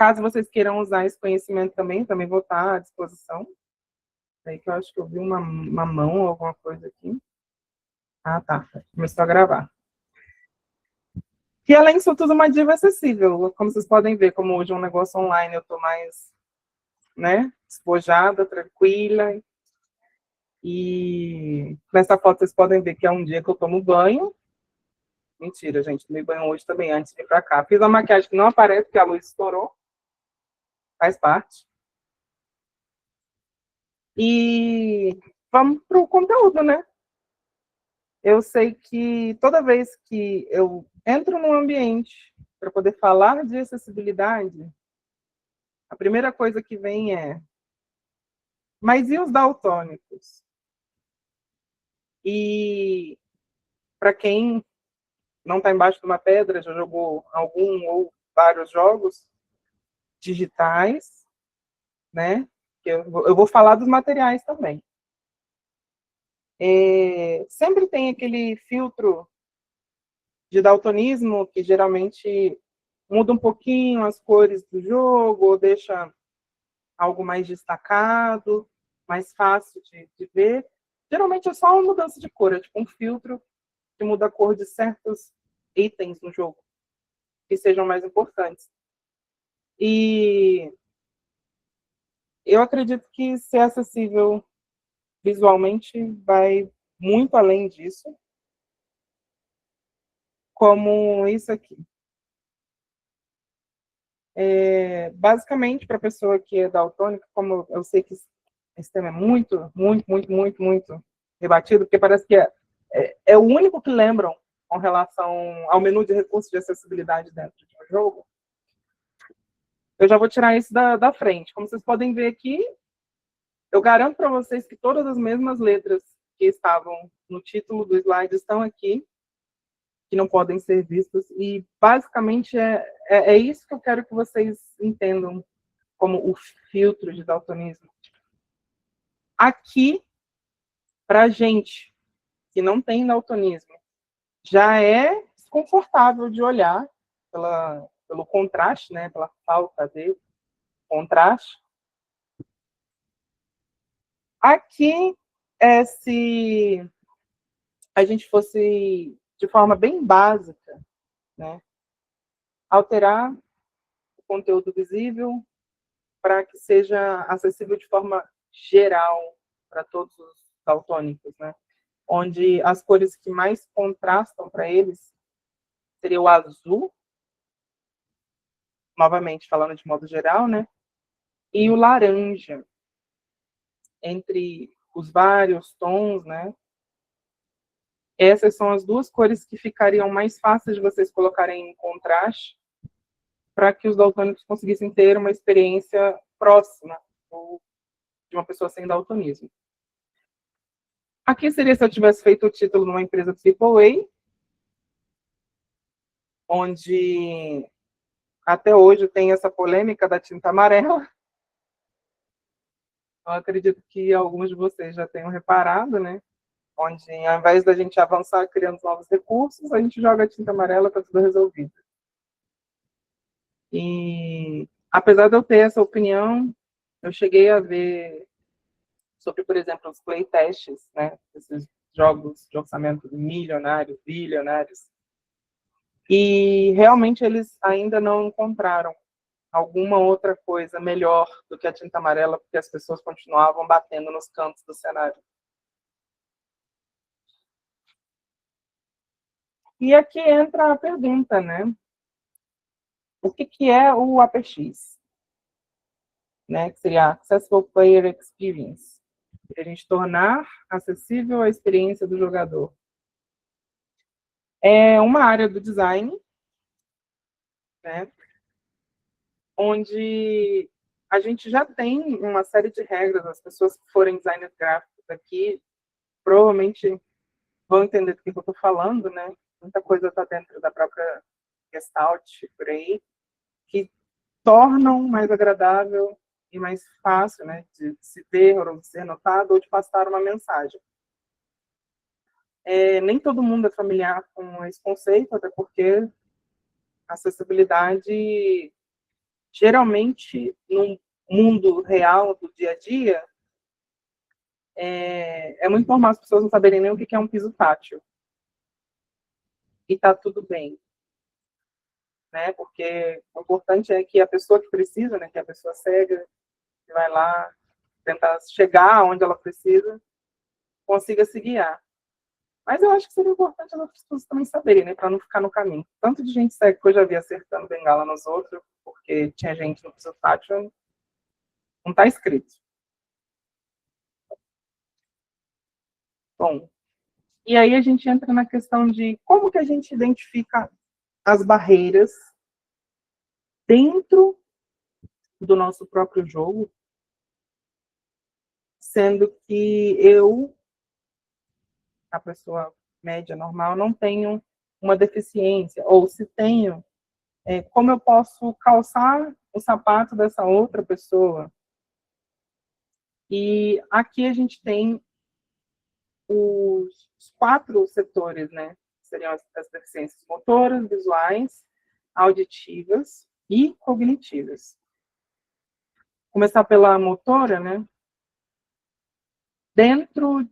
Caso vocês queiram usar esse conhecimento também vou estar à disposição. Aí que eu acho que eu vi uma mão ou alguma coisa aqui. Ah, tá. Começou a gravar. E além disso tudo, uma diva acessível. Como vocês podem ver, como hoje é um negócio online, eu estou mais, né, despojada, tranquila. E nessa foto vocês podem ver que é um dia que eu tomo banho. Mentira, gente, tomei banho hoje também, antes de vir para cá. Fiz uma maquiagem que não aparece, porque a luz estourou. Faz parte. E vamos para o conteúdo, né? Eu sei que toda vez que eu entro num ambiente para poder falar de acessibilidade, a primeira coisa que vem é: mas e os daltônicos? E para quem não está embaixo de uma pedra, já jogou algum ou vários jogos digitais, né? Eu vou falar dos materiais também. Sempre tem aquele filtro de daltonismo que geralmente muda um pouquinho as cores do jogo, ou deixa algo mais destacado, mais fácil de ver. Geralmente é só uma mudança de cor, é tipo um filtro que muda a cor de certos itens no jogo, que sejam mais importantes. E eu acredito que ser acessível visualmente vai muito além disso, como isso aqui. Basicamente, para a pessoa que é daltônica, como eu sei que esse tema é muito, muito, muito, muito, muito debatido, porque parece que é o único que lembram com relação ao menu de recursos de acessibilidade dentro de um jogo. Eu já vou tirar isso da frente. Como vocês podem ver aqui, eu garanto para vocês que todas as mesmas letras que estavam no título do slide estão aqui, que não podem ser vistas, e basicamente é isso que eu quero que vocês entendam como o filtro de daltonismo. Aqui, para a gente que não tem daltonismo, já é desconfortável de olhar pelo contraste, né, pela falta de contraste. Aqui, se a gente fosse, de forma bem básica, né, alterar o conteúdo visível para que seja acessível de forma geral para todos os daltônicos, né? Onde as cores que mais contrastam para eles seria o azul, novamente falando de modo geral, né? E o laranja, entre os vários tons, né? Essas são as duas cores que ficariam mais fáceis de vocês colocarem em contraste para que os daltônicos conseguissem ter uma experiência próxima de uma pessoa sem daltonismo. Aqui seria se eu tivesse feito o título numa empresa AAA, onde até hoje tem essa polêmica da tinta amarela. Eu acredito que alguns de vocês já tenham reparado, né? Onde, ao invés da gente avançar criando novos recursos, a gente joga a tinta amarela para tudo resolvido. E, apesar de eu ter essa opinião, eu cheguei a ver sobre, por exemplo, os playtests, né? Esses jogos de orçamento milionários, bilionários. E, realmente, eles ainda não encontraram alguma outra coisa melhor do que a tinta amarela, porque as pessoas continuavam batendo nos cantos do cenário. E aqui entra a pergunta, né? O que é o APX? Né? Que seria Accessible Player Experience. A gente tornar acessível a experiência do jogador. É uma área do design, né? Onde a gente já tem uma série de regras. As pessoas que forem designers gráficos aqui provavelmente vão entender do que eu estou falando, né? Muita coisa está dentro da própria Gestalt, por aí, que tornam mais agradável e mais fácil, né, de se ver ou de ser notado ou de passar uma mensagem. Nem todo mundo é familiar com esse conceito, até porque a acessibilidade geralmente, no mundo real, do dia a dia, é muito normal as pessoas não saberem nem o que é um piso tátil. E tá tudo bem, né? Porque o importante é que a pessoa que precisa, né, que é a pessoa cega, que vai lá tentar chegar onde ela precisa, consiga se guiar. Mas eu acho que seria importante as outras pessoas também saberem, né, para não ficar no caminho. Tanto de gente cega que eu já vi acertando bengala nos outros, porque tinha gente no piso tátil, não está escrito. Bom, e aí a gente entra na questão de como que a gente identifica as barreiras dentro do nosso próprio jogo, sendo que eu, a pessoa média, normal, não tenho uma deficiência, ou se tenho, como eu posso calçar o sapato dessa outra pessoa? E aqui a gente tem os 4 setores, né? Seriam as deficiências motoras, visuais, auditivas e cognitivas. Começar pela motora, né? Dentro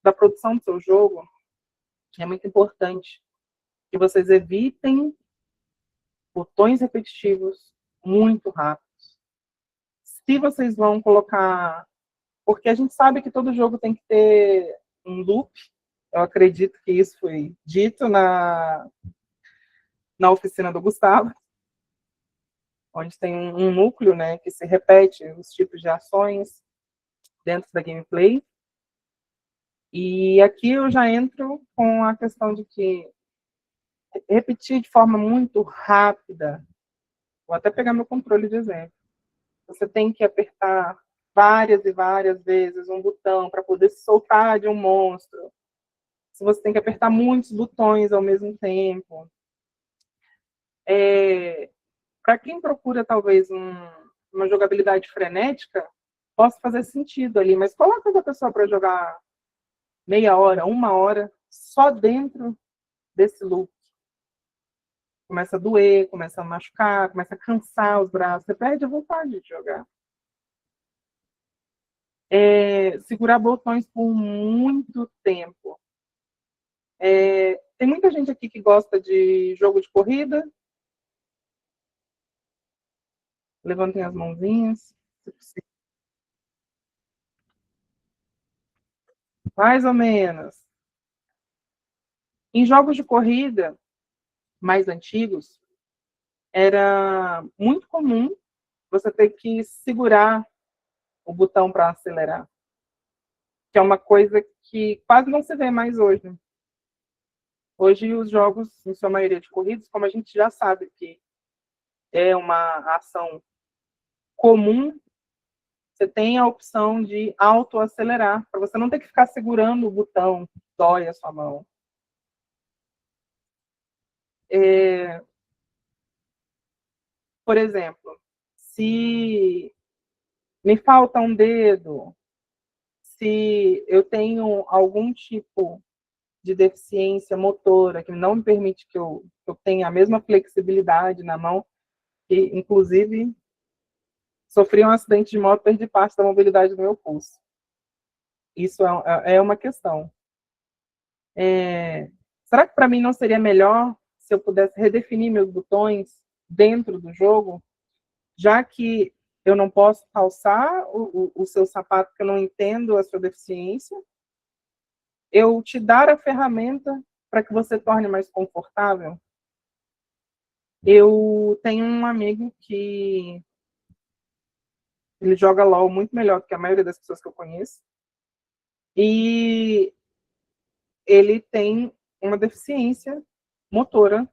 da produção do seu jogo, é muito importante que vocês evitem botões repetitivos muito rápidos. Se vocês vão colocar... Porque a gente sabe que todo jogo tem que ter um loop. Eu acredito que isso foi dito na oficina do Gustavo, onde tem um núcleo, né, que se repete os tipos de ações dentro da gameplay. E aqui eu já entro com a questão de que repetir de forma muito rápida, vou até pegar meu controle de exemplo, você tem que apertar várias e várias vezes um botão para poder se soltar de um monstro, se você tem que apertar muitos botões ao mesmo tempo. Para quem procura talvez uma jogabilidade frenética, possa fazer sentido ali, mas coloca essa pessoa para jogar meia hora, uma hora, só dentro desse loop. Começa a doer, começa a machucar, começa a cansar os braços, você perde a vontade de jogar. Segurar botões por muito tempo. Tem muita gente aqui que gosta de jogo de corrida. Levantem as mãozinhas, se possível. Mais ou menos. Em jogos de corrida mais antigos, era muito comum você ter que segurar o botão para acelerar, que é uma coisa que quase não se vê mais hoje. Hoje, os jogos, em sua maioria de corridas, como a gente já sabe que é uma ação comum, você tem a opção de autoacelerar, para você não ter que ficar segurando o botão, dói a sua mão. Por exemplo, se me falta um dedo, se eu tenho algum tipo de deficiência motora que não me permite que eu tenha a mesma flexibilidade na mão, que inclusive sofri um acidente de moto, perdi parte da mobilidade do meu pulso. Isso é uma questão. Será que para mim não seria melhor se eu pudesse redefinir meus botões dentro do jogo, já que eu não posso calçar o seu sapato, porque eu não entendo a sua deficiência, eu te dar a ferramenta para que você torne mais confortável? Eu tenho um amigo que ele joga LOL muito melhor do que a maioria das pessoas que eu conheço, e ele tem uma deficiência motora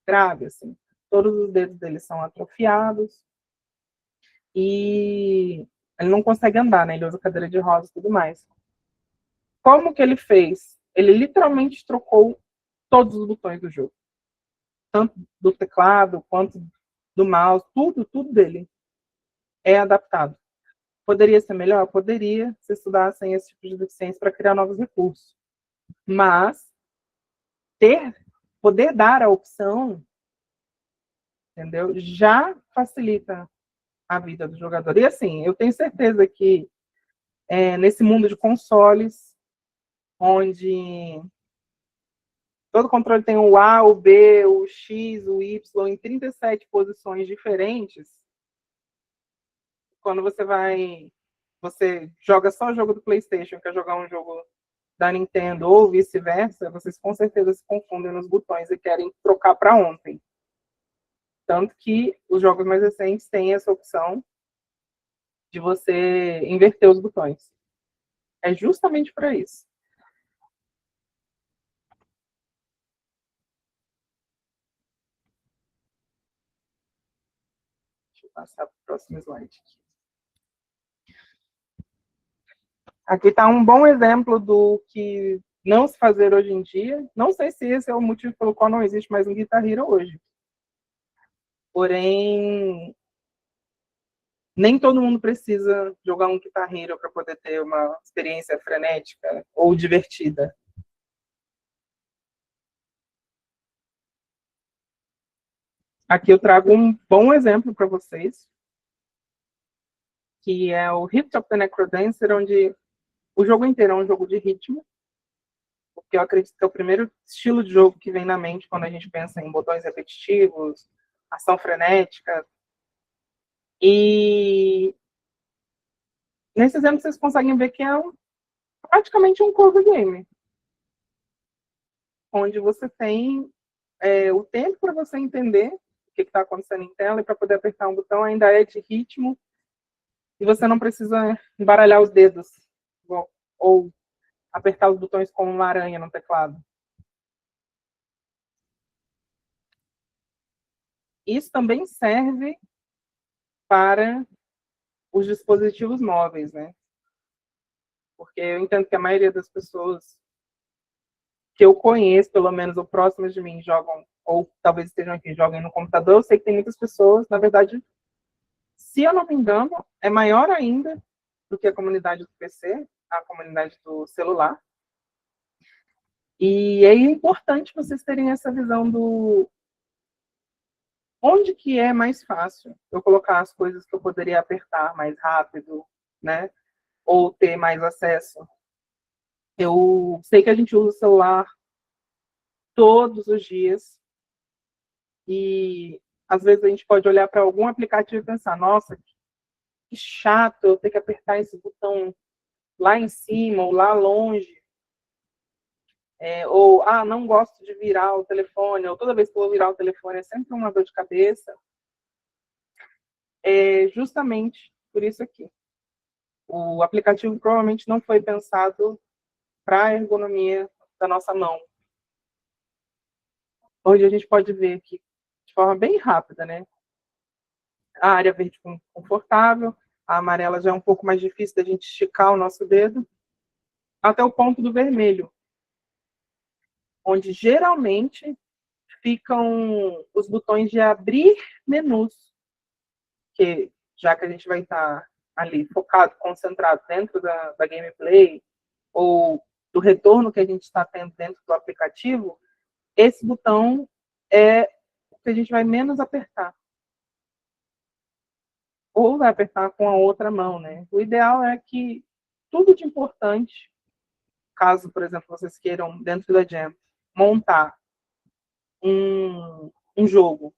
grave, assim. Todos os dedos dele são atrofiados, e ele não consegue andar, né? Ele usa cadeira de rodas e tudo mais. Como que ele fez? Ele literalmente trocou todos os botões do jogo. Tanto do teclado, quanto do mouse, tudo dele é adaptado. Poderia ser melhor? Poderia, se estudassem esse tipo de deficiência para criar novos recursos. Mas poder dar a opção entendeu? Já facilita a vida do jogador. E assim, eu tenho certeza que nesse mundo de consoles, onde todo controle tem o A, o B, o X, o Y, em 37 posições diferentes, quando você joga só o jogo do PlayStation, quer jogar um jogo da Nintendo ou vice-versa, vocês com certeza se confundem nos botões e querem trocar para ontem. Tanto que os jogos mais recentes têm essa opção de você inverter os botões. É justamente para isso. Deixa eu passar para o próximo slide. Aqui está um bom exemplo do que não se fazer hoje em dia. Não sei se esse é o motivo pelo qual não existe mais um Guitar Hero hoje. Porém, nem todo mundo precisa jogar um Guitar Hero para poder ter uma experiência frenética ou divertida. Aqui eu trago um bom exemplo para vocês, que é o Hit of the Necrodancer, onde o jogo inteiro é um jogo de ritmo, porque eu acredito que é o primeiro estilo de jogo que vem na mente quando a gente pensa em botões repetitivos, ação frenética. E nesse exemplo vocês conseguem ver que é praticamente um cover game, onde você tem o tempo para você entender o que está acontecendo em tela e para poder apertar um botão ainda é de ritmo e você não precisa embaralhar os dedos ou apertar os botões como uma aranha no teclado. Isso também serve para os dispositivos móveis, né? Porque eu entendo que a maioria das pessoas que eu conheço, pelo menos ou próximas de mim, jogam, ou talvez estejam aqui, joguem no computador. Eu sei que tem muitas pessoas, na verdade, se eu não me engano, é maior ainda do que a comunidade do PC, a comunidade do celular. E é importante vocês terem essa visão do onde que é mais fácil eu colocar as coisas que eu poderia apertar mais rápido, né? Ou ter mais acesso. Eu sei que a gente usa o celular todos os dias e às vezes a gente pode olhar para algum aplicativo e pensar, nossa, que chato eu ter que apertar esse botão lá em cima ou lá longe. Ou, não gosto de virar o telefone, ou toda vez que eu vou virar o telefone é sempre uma dor de cabeça. É justamente por isso aqui. O aplicativo provavelmente não foi pensado para a ergonomia da nossa mão. Hoje a gente pode ver aqui, de forma bem rápida, né? A área verde confortável, a amarela já é um pouco mais difícil da gente esticar o nosso dedo, até o ponto do vermelho, onde geralmente ficam os botões de abrir menus, que já que a gente vai estar ali focado, concentrado dentro da gameplay, ou do retorno que a gente está tendo dentro do aplicativo, esse botão é o que a gente vai menos apertar. Ou vai apertar com a outra mão, né? O ideal é que tudo de importante, caso, por exemplo, vocês queiram, dentro da Jam, montar um jogo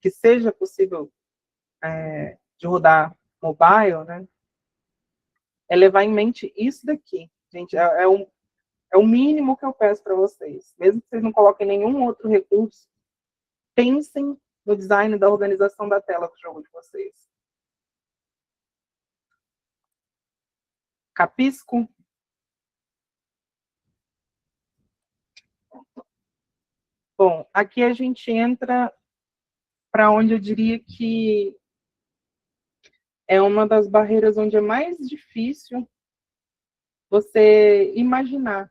que seja possível de rodar mobile, né? É levar em mente isso daqui. Gente, é o mínimo que eu peço para vocês. Mesmo que vocês não coloquem nenhum outro recurso, pensem no design da organização da tela do jogo de vocês. Capisco? Bom, aqui a gente entra para onde eu diria que é uma das barreiras onde é mais difícil você imaginar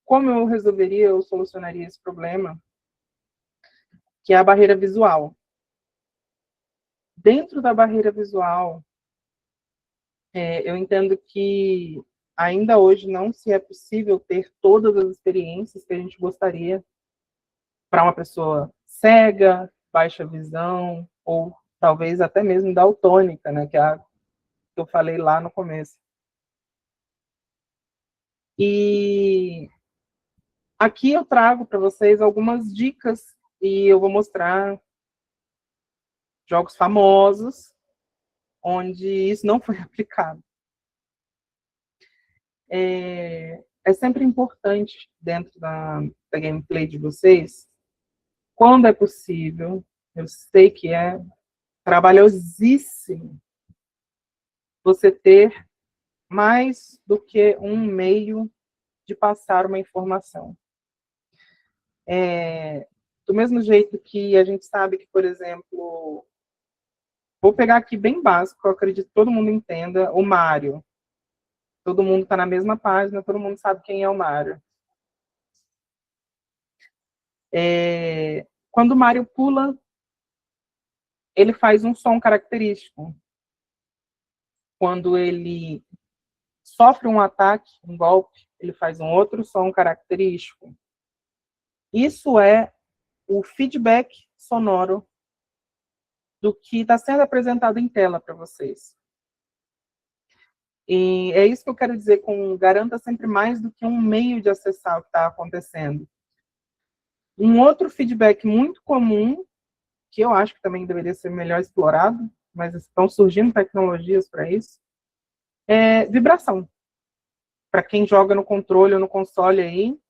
como eu resolveria ou solucionaria esse problema, que é a barreira visual. Dentro da barreira visual, eu entendo que ainda hoje não se é possível ter todas as experiências que a gente gostaria para uma pessoa cega, baixa visão, ou talvez até mesmo daltônica, né, que é a que eu falei lá no começo. E aqui eu trago para vocês algumas dicas e eu vou mostrar jogos famosos onde isso não foi aplicado. É sempre importante dentro da gameplay de vocês, quando é possível, eu sei que é trabalhosíssimo você ter mais do que um meio de passar uma informação. Do mesmo jeito que a gente sabe que, por exemplo, vou pegar aqui bem básico, eu acredito que todo mundo entenda, o Mario. Todo mundo está na mesma página, todo mundo sabe quem é o Mario. Quando o Mario pula, ele faz um som característico. Quando ele sofre um ataque, um golpe, ele faz um outro som característico. Isso é o feedback sonoro do que está sendo apresentado em tela para vocês. E é isso que eu quero dizer com garanta sempre mais do que um meio de acessar o que está acontecendo. Um outro feedback muito comum, que eu acho que também deveria ser melhor explorado, mas estão surgindo tecnologias para isso, é vibração. Para quem joga no controle ou no console aí,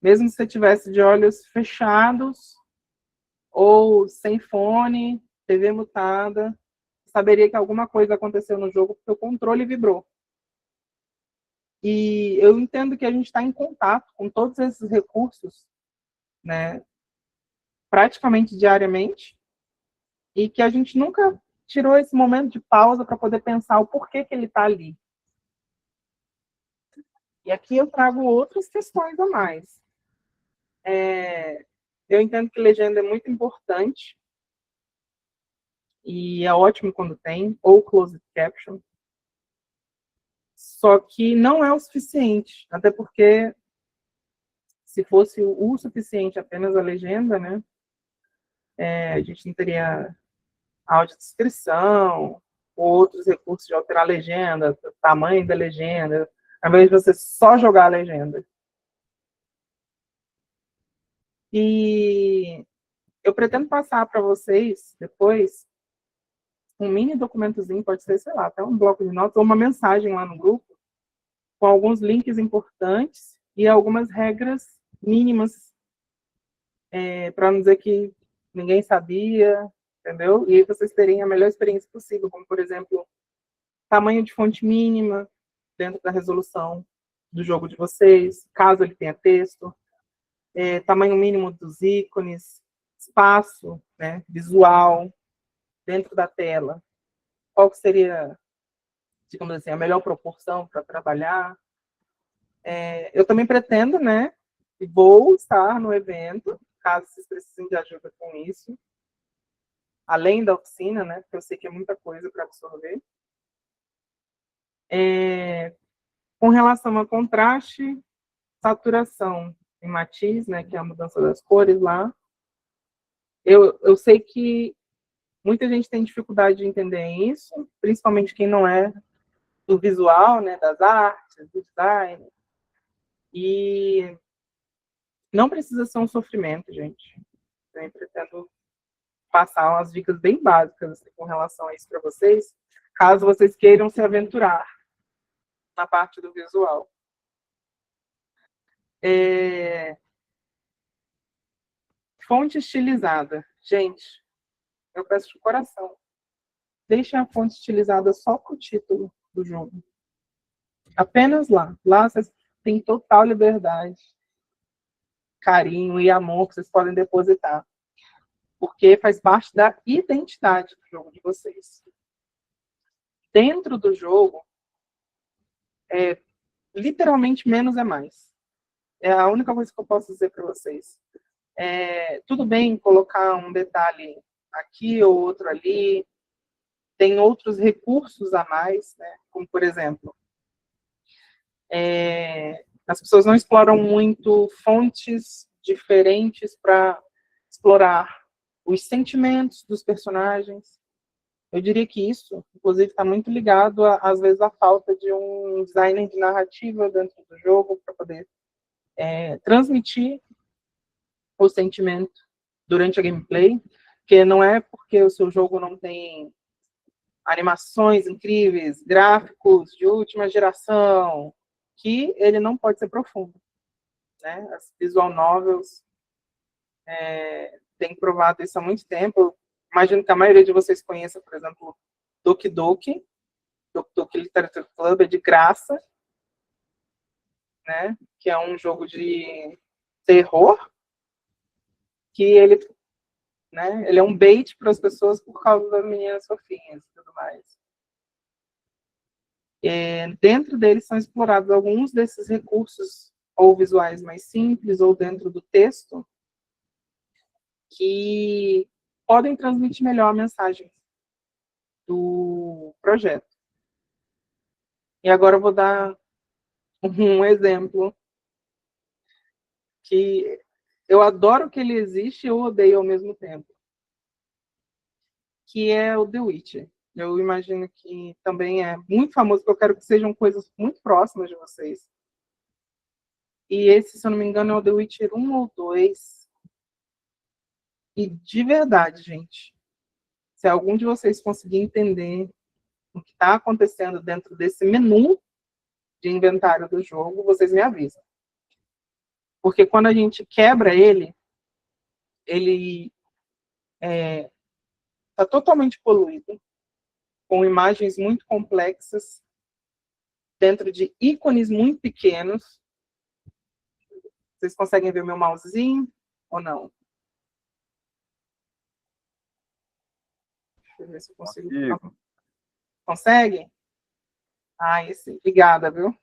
mesmo se você tivesse de olhos fechados ou sem fone, TV mutada, saberia que alguma coisa aconteceu no jogo porque o controle vibrou. E eu entendo que a gente está em contato com todos esses recursos, né, praticamente diariamente, e que a gente nunca tirou esse momento de pausa para poder pensar o porquê que ele está ali. E aqui eu trago outras questões a mais. Eu entendo que legenda é muito importante, e é ótimo quando tem, ou closed caption, só que não é o suficiente, até porque se fosse o suficiente apenas a legenda, né, a gente não teria audiodescrição, ou outros recursos de alterar a legenda, o tamanho da legenda, ao invés de você só jogar a legenda. E eu pretendo passar para vocês, depois, um mini documentozinho, pode ser, sei lá, até um bloco de notas, ou uma mensagem lá no grupo, com alguns links importantes e algumas regras mínimas, para não dizer que ninguém sabia, entendeu? E aí vocês terem a melhor experiência possível, como, por exemplo, tamanho de fonte mínima dentro da resolução do jogo de vocês, caso ele tenha texto, tamanho mínimo dos ícones, espaço, né, visual dentro da tela, qual que seria, digamos assim, a melhor proporção para trabalhar. Eu também pretendo, né, e vou estar no evento, caso vocês precisem de ajuda com isso, além da oficina, né, porque eu sei que é muita coisa para absorver. Com relação a contraste, saturação e matiz, né, que é a mudança das cores lá, eu sei que muita gente tem dificuldade de entender isso, principalmente quem não é do visual, né, das artes, do design, e não precisa ser um sofrimento, gente. Eu pretendo passar umas dicas bem básicas assim, com relação a isso para vocês, caso vocês queiram se aventurar na parte do visual. Fonte estilizada. Gente, eu peço de coração, deixem a fonte estilizada só para o título do jogo. Apenas lá. Lá vocês têm total liberdade, carinho e amor que vocês podem depositar. Porque faz parte da identidade do jogo de vocês. Dentro do jogo, literalmente menos é mais. É a única coisa que eu posso dizer para vocês. Tudo bem colocar um detalhe aqui ou outro ali, tem outros recursos a mais, né? Como, por exemplo, As pessoas não exploram muito fontes diferentes para explorar os sentimentos dos personagens. Eu diria que isso, inclusive, está muito ligado, às vezes, à falta de um designer de narrativa dentro do jogo para poder transmitir o sentimento durante a gameplay, que não é porque o seu jogo não tem animações incríveis, gráficos de última geração, que ele não pode ser profundo, né? As visual novels têm provado isso há muito tempo. Eu imagino que a maioria de vocês conheça, por exemplo, Doki Doki Literature Club, é de graça, né? Que é um jogo de terror, que ele é um bait para as pessoas por causa das meninas fofinhas e tudo mais. Dentro deles são explorados alguns desses recursos, ou visuais mais simples, ou dentro do texto, que podem transmitir melhor a mensagem do projeto. E agora eu vou dar um exemplo que eu adoro que ele existe e eu odeio ao mesmo tempo, que é o The Witcher. Eu imagino que também é muito famoso, porque eu quero que sejam coisas muito próximas de vocês. E esse, se eu não me engano, é o The Witcher 1 ou 2. E de verdade, gente, se algum de vocês conseguir entender o que está acontecendo dentro desse menu de inventário do jogo, vocês me avisam. Porque quando a gente quebra ele está totalmente poluído, com imagens muito complexas, dentro de ícones muito pequenos. Vocês conseguem ver o meu mousezinho ou não? Deixa eu ver se eu consigo. Consegue? Esse. Obrigada, viu?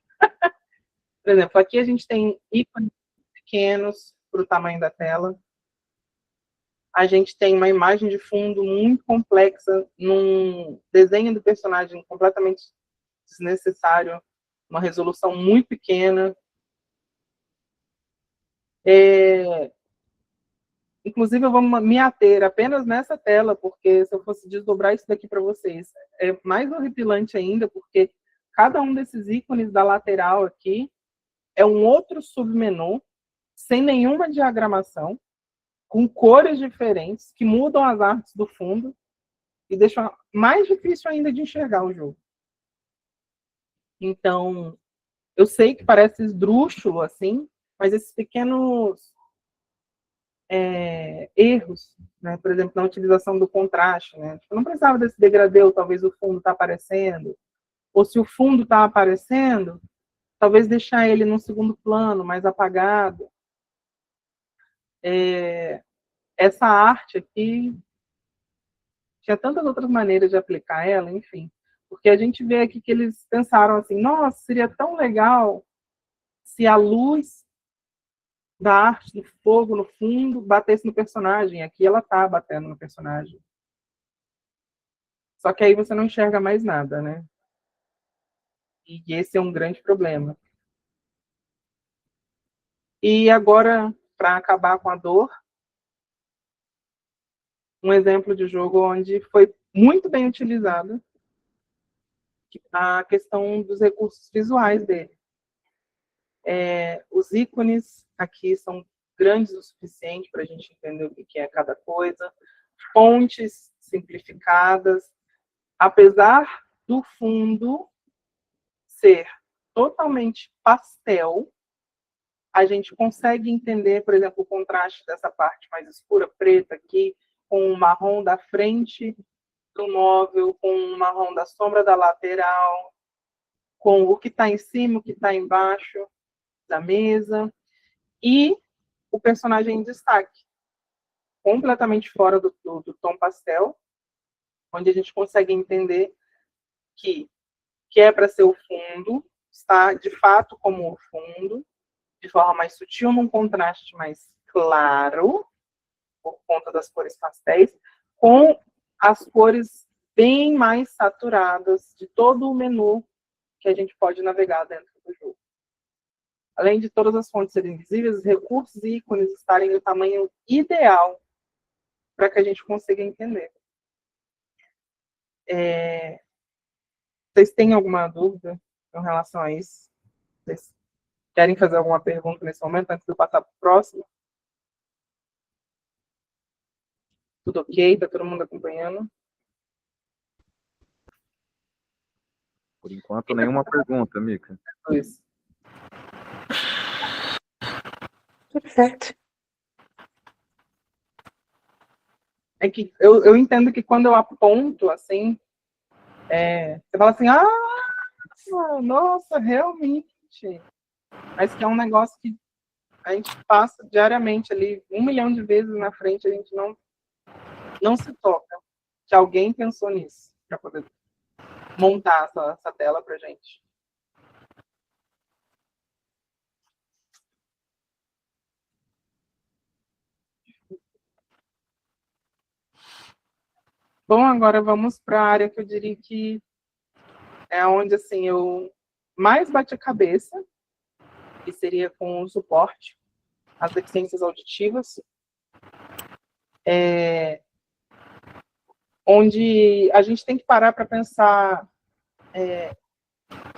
Por exemplo, aqui a gente tem ícones pequenos para o tamanho da tela. A gente tem uma imagem de fundo muito complexa, num desenho do personagem completamente desnecessário, uma resolução muito pequena. Inclusive, eu vou me ater apenas nessa tela, porque se eu fosse desdobrar isso daqui para vocês, é mais horripilante ainda, porque cada um desses ícones da lateral aqui é um outro submenu, sem nenhuma diagramação, com cores diferentes, que mudam as artes do fundo e deixam mais difícil ainda de enxergar o jogo. Então, eu sei que parece esdrúxulo, assim, mas esses pequenos erros, né? Por exemplo, na utilização do contraste, né? Eu não precisava desse degradê, ou talvez o fundo está aparecendo, ou se o fundo está aparecendo, talvez deixar ele num segundo plano, mais apagado. Essa arte aqui tinha tantas outras maneiras de aplicar ela, enfim, porque a gente vê aqui que eles pensaram assim, nossa, seria tão legal se a luz da arte do fogo no fundo batesse no personagem. Aqui ela tá batendo no personagem. Só que aí você não enxerga mais nada, né? E esse é um grande problema. E agora, para acabar com a dor, um exemplo de jogo onde foi muito bem utilizado a questão dos recursos visuais dele. Os ícones aqui são grandes o suficiente para a gente entender o que é cada coisa. Fontes simplificadas. Apesar do fundo ser totalmente pastel, a gente consegue entender, por exemplo, o contraste dessa parte mais escura, preta aqui, com o marrom da frente do móvel, com o marrom da sombra da lateral, com o que está em cima, o que está embaixo da mesa, e o personagem em destaque, completamente fora do tom pastel, onde a gente consegue entender que é para ser o fundo, está de fato como o fundo, de forma mais sutil, num contraste mais claro, por conta das cores pastéis, com as cores bem mais saturadas de todo o menu que a gente pode navegar dentro do jogo. além de todas as fontes serem visíveis, os recursos e ícones estarem no tamanho ideal para que a gente consiga entender. Vocês têm alguma dúvida em relação a isso? Vocês querem fazer alguma pergunta nesse momento, antes de eu passar para o próximo? Tudo ok? Está todo mundo acompanhando? Por enquanto, nenhuma pergunta, Mica. Isso. Tudo certo. É que eu entendo que quando eu aponto, assim, você fala assim, nossa, realmente. Mas que é um negócio que a gente passa diariamente ali, 1 milhão de vezes na frente, a gente não se toca que alguém pensou nisso, para poder montar essa tela para gente. Bom, agora vamos para a área que eu diria que é onde assim, eu mais bati a cabeça, que seria com o suporte às deficiências auditivas, onde a gente tem que parar para pensar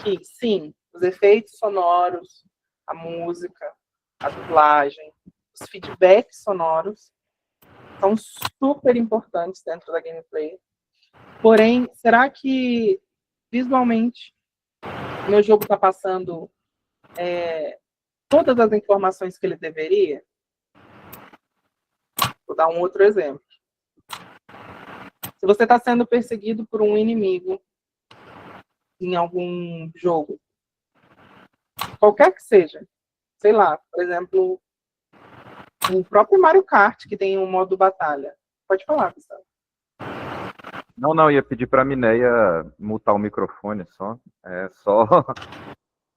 que, sim, os efeitos sonoros, a música, a dublagem, os feedbacks sonoros são super importantes dentro da gameplay. Porém, será que visualmente o meu jogo está passando todas as informações que ele deveria? Vou dar um outro exemplo. Se você está sendo perseguido por um inimigo em algum jogo, qualquer que seja, sei lá, por exemplo, o próprio Mario Kart, que tem um modo batalha. Pode falar, Gustavo. Não, ia pedir para a Mineia mutar o microfone só. É só.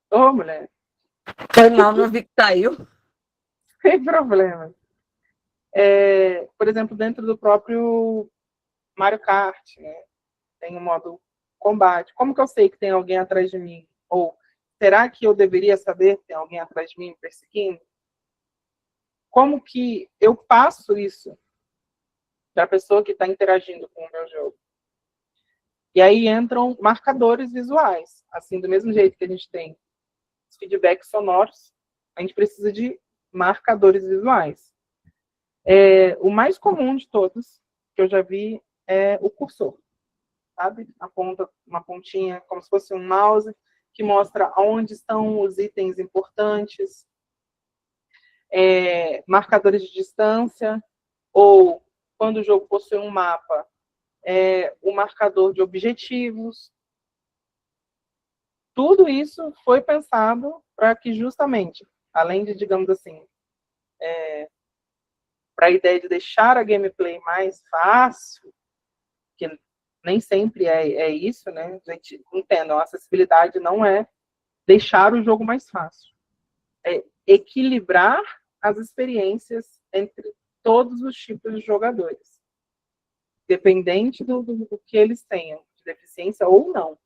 Ô, mulher. Foi mal, não vi que saiu. Sem problema. Por exemplo, dentro do próprio Mario Kart, né, tem o modo combate. Como que eu sei que tem alguém atrás de mim? Ou será que eu deveria saber que tem alguém atrás de mim me perseguindo? Como que eu passo isso para a pessoa que está interagindo com o meu jogo? E aí entram marcadores visuais. Assim, do mesmo jeito que a gente tem os feedbacks sonoros, a gente precisa de marcadores visuais. O mais comum de todos que eu já vi é o cursor, sabe? Uma pontinha, como se fosse um mouse, que mostra onde estão os itens importantes, marcadores de distância, ou quando o jogo possui um mapa, o marcador de objetivos. Tudo isso foi pensado para que justamente, além de, digamos assim, para a ideia de deixar a gameplay mais fácil, que nem sempre é isso, né? A gente entenda, a acessibilidade não é deixar o jogo mais fácil. É equilibrar as experiências entre todos os tipos de jogadores, dependente do que eles tenham, de deficiência ou não.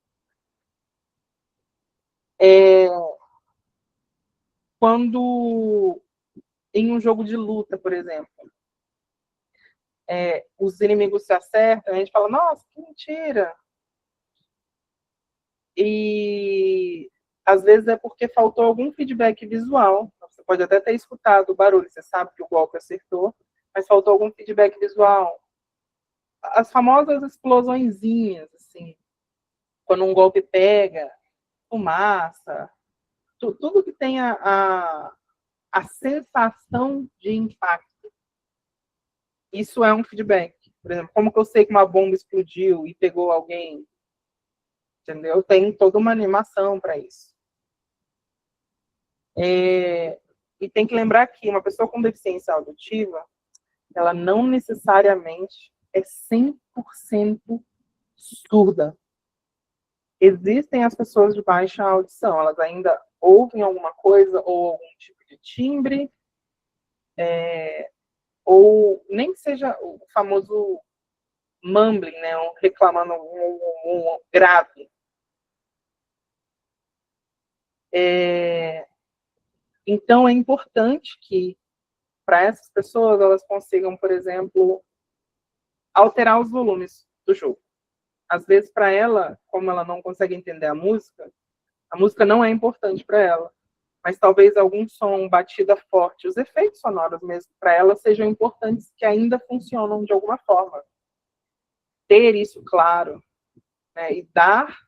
Quando em um jogo de luta, por exemplo, os inimigos se acertam, a gente fala, nossa, que mentira. E às vezes é porque faltou algum feedback visual. Você pode até ter escutado o barulho, você sabe que o golpe acertou, mas faltou algum feedback visual. As famosas explosõezinhas, assim, quando um golpe pega, fumaça, tudo que tem a sensação de impacto. Isso é um feedback. Por exemplo, como que eu sei que uma bomba explodiu e pegou alguém? Entendeu? Tem toda uma animação para isso. E tem que lembrar que uma pessoa com deficiência auditiva, ela não necessariamente é 100% surda. Existem as pessoas de baixa audição, elas ainda ouvem alguma coisa, ou algum tipo de timbre, ou nem que seja o famoso mumbling, né, reclamando um grave. Então, é importante que, para essas pessoas, elas consigam, por exemplo, alterar os volumes do jogo. Às vezes, para ela, como ela não consegue entender a música não é importante para ela. Mas talvez algum som, batida forte, os efeitos sonoros mesmo, para ela, sejam importantes, que ainda funcionam de alguma forma. Ter isso claro, né, e dar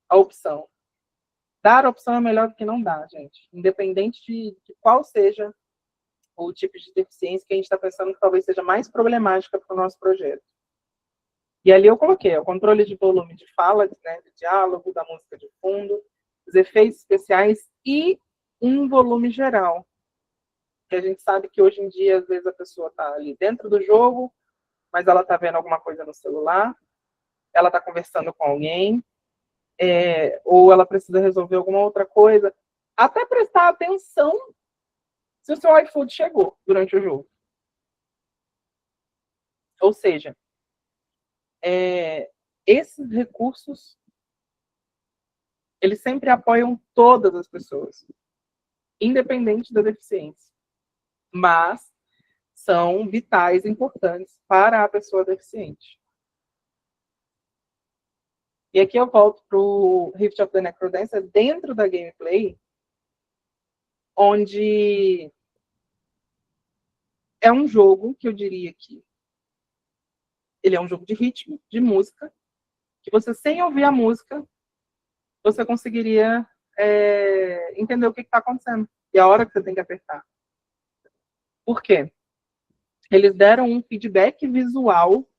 a opção. Dar a opção é melhor do que não dar, gente. Independente de qual seja o tipo de deficiência que a gente está pensando que talvez seja mais problemática para o nosso projeto. E ali eu coloquei o controle de volume de fala, né, de diálogo, da música de fundo, os efeitos especiais e um volume geral. Que a gente sabe que hoje em dia, às vezes, a pessoa está ali dentro do jogo, mas ela está vendo alguma coisa no celular, ela está conversando com alguém, ou ela precisa resolver alguma outra coisa. Até prestar atenção se o seu iFood chegou durante o jogo. Ou seja, esses recursos, eles sempre apoiam todas as pessoas, independente da deficiência. Mas são vitais, importantes para a pessoa deficiente. E aqui eu volto para o Rift of the Necrodancer dentro da gameplay, onde é um jogo que eu diria que ele é um jogo de ritmo, de música, que você, sem ouvir a música, você conseguiria entender o que está acontecendo e a hora que você tem que apertar. Por quê? Eles deram um feedback visual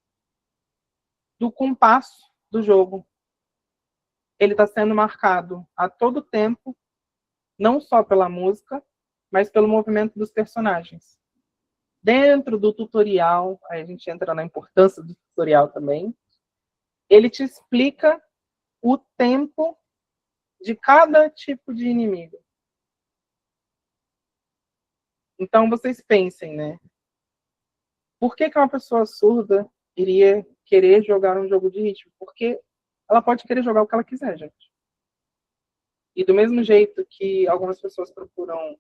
do compasso do jogo. Ele está sendo marcado a todo tempo, não só pela música, mas pelo movimento dos personagens. Dentro do tutorial, aí a gente entra na importância do tutorial também, ele te explica o tempo de cada tipo de inimigo. Então, vocês pensem, né? Por que uma pessoa surda iria querer jogar um jogo de ritmo? Porque ela pode querer jogar o que ela quiser, gente. E do mesmo jeito que algumas pessoas procuram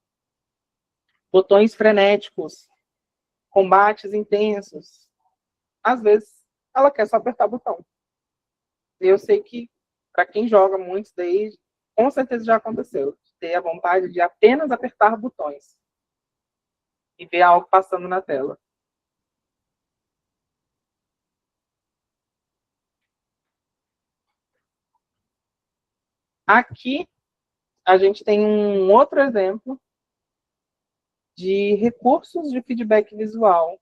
botões frenéticos, combates intensos, às vezes ela quer só apertar botão. Eu sei que, para quem joga muito daí, com certeza já aconteceu. Ter a vontade de apenas apertar botões e ver algo passando na tela. Aqui, a gente tem um outro exemplo de recursos de feedback visual.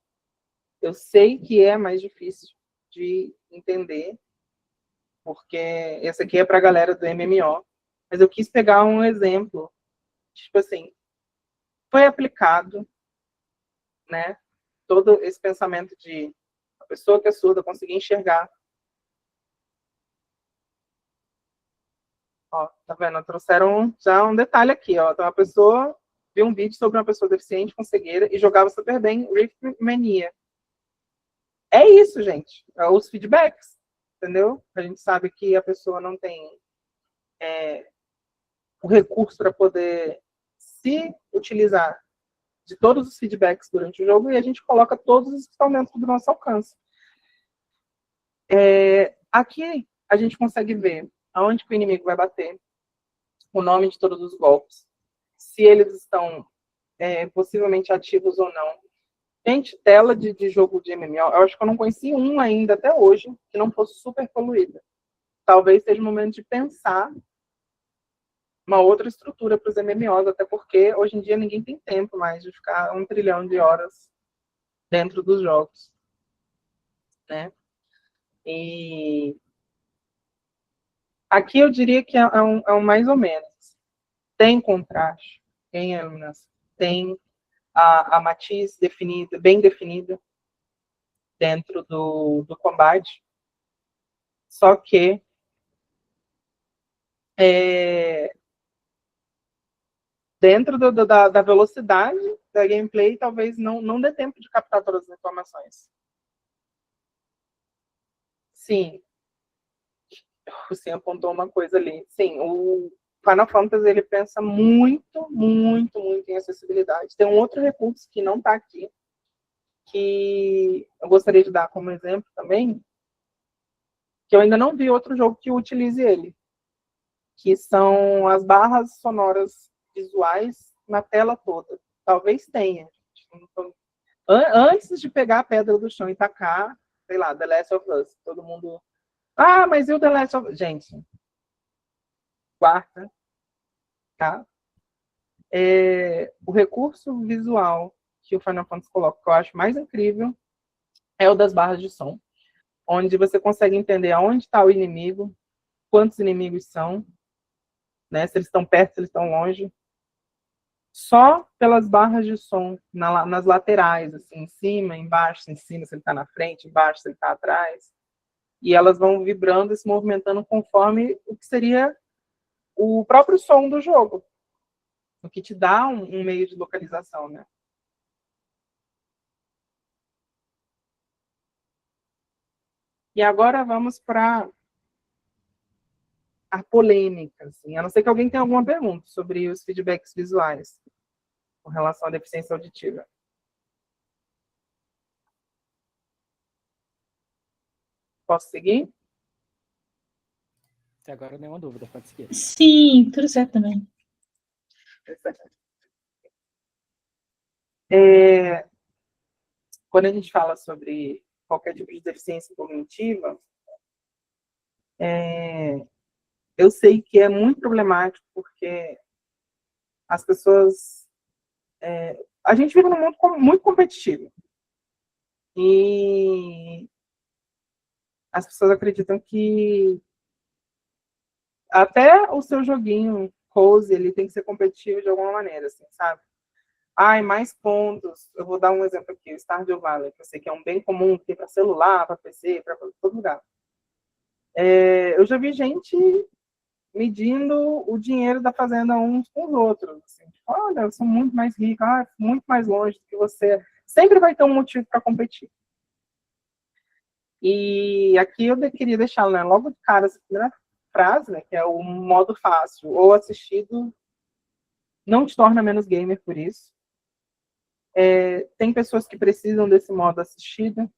Eu sei que é mais difícil de entender, porque esse aqui é para a galera do MMO, mas eu quis pegar um exemplo, tipo assim, foi aplicado, né, todo esse pensamento de a pessoa que é surda conseguir enxergar. Ó, tá vendo? Trouxeram já um detalhe aqui, ó. Então, a pessoa viu um vídeo sobre uma pessoa deficiente com cegueira e jogava super bem Rift Mania. É isso, gente. É os feedbacks, entendeu? A gente sabe que a pessoa não tem o recurso para poder se utilizar de todos os feedbacks durante o jogo e a gente coloca todos os que estão dentro do nosso alcance. Aqui a gente consegue ver aonde que o inimigo vai bater, o nome de todos os golpes, se eles estão possivelmente ativos ou não. Gente, tela de jogo de MMO, eu acho que eu não conheci um ainda até hoje que não fosse super poluída. Talvez seja o momento de pensar uma outra estrutura para os MMOs, até porque hoje em dia ninguém tem tempo mais de ficar 1 trilhão de horas dentro dos jogos, né? E aqui eu diria que é um mais ou menos. Tem contraste, tem iluminação, tem a matiz definida, bem definida dentro do combate, só que dentro da velocidade da gameplay, talvez não dê tempo de captar todas as informações. Sim, você apontou uma coisa ali. Sim, Final Fantasy, ele pensa muito, muito, muito em acessibilidade. Tem um outro recurso que não está aqui, que eu gostaria de dar como exemplo também, que eu ainda não vi outro jogo que utilize ele, que são as barras sonoras visuais na tela toda. Talvez tenha. Antes de pegar a pedra do chão e tacar, sei lá, The Last of Us, todo mundo... Ah, mas e o The Last of Us? Gente, quarta, tá? O recurso visual que o Final Fantasy coloca, que eu acho mais incrível, é o das barras de som, onde você consegue entender aonde está o inimigo, quantos inimigos são, né, se eles estão perto, se eles estão longe, só pelas barras de som nas laterais, assim, em cima, embaixo, em cima, se ele está na frente, embaixo, se ele está atrás, e elas vão vibrando e se movimentando conforme o que seria o próprio som do jogo, o que te dá um meio de localização, né? E agora vamos para a polêmica, assim. A não ser que alguém tenha alguma pergunta sobre os feedbacks visuais com relação à deficiência auditiva. Posso seguir? Até agora nenhuma dúvida, pode seguir. Sim, tudo certo também. Quando a gente fala sobre qualquer tipo de deficiência cognitiva, eu sei que é muito problemático, porque as pessoas... a gente vive num mundo muito competitivo. E as pessoas acreditam que até o seu joguinho cozy, ele tem que ser competitivo de alguma maneira, assim, sabe? Ai, mais pontos. Eu vou dar um exemplo aqui, o Stardew Valley, que eu sei que é um bem comum, que tem para celular, para PC, para todo lugar. Eu já vi gente medindo o dinheiro da fazenda uns com os outros. Assim, tipo, olha, eu sou muito mais rico, muito mais longe do que você. Sempre vai ter um motivo para competir. E aqui eu queria deixar, né, logo de cara essa primeira frase, né, que é o modo fácil ou assistido não te torna menos gamer por isso. Tem pessoas que precisam desse modo assistido,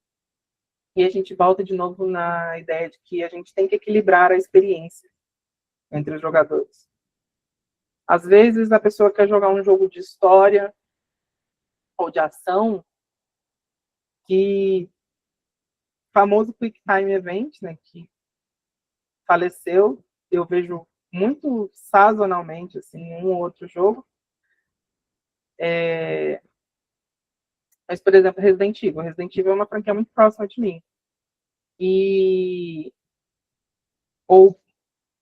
e a gente volta de novo na ideia de que a gente tem que equilibrar a experiência entre os jogadores. Às vezes a pessoa quer jogar um jogo de história ou de ação, que famoso Quick Time Event, né, que faleceu, eu vejo muito sazonalmente, assim, um ou outro jogo. Mas, por exemplo, Resident Evil. Resident Evil é uma franquia muito próxima de mim. Ou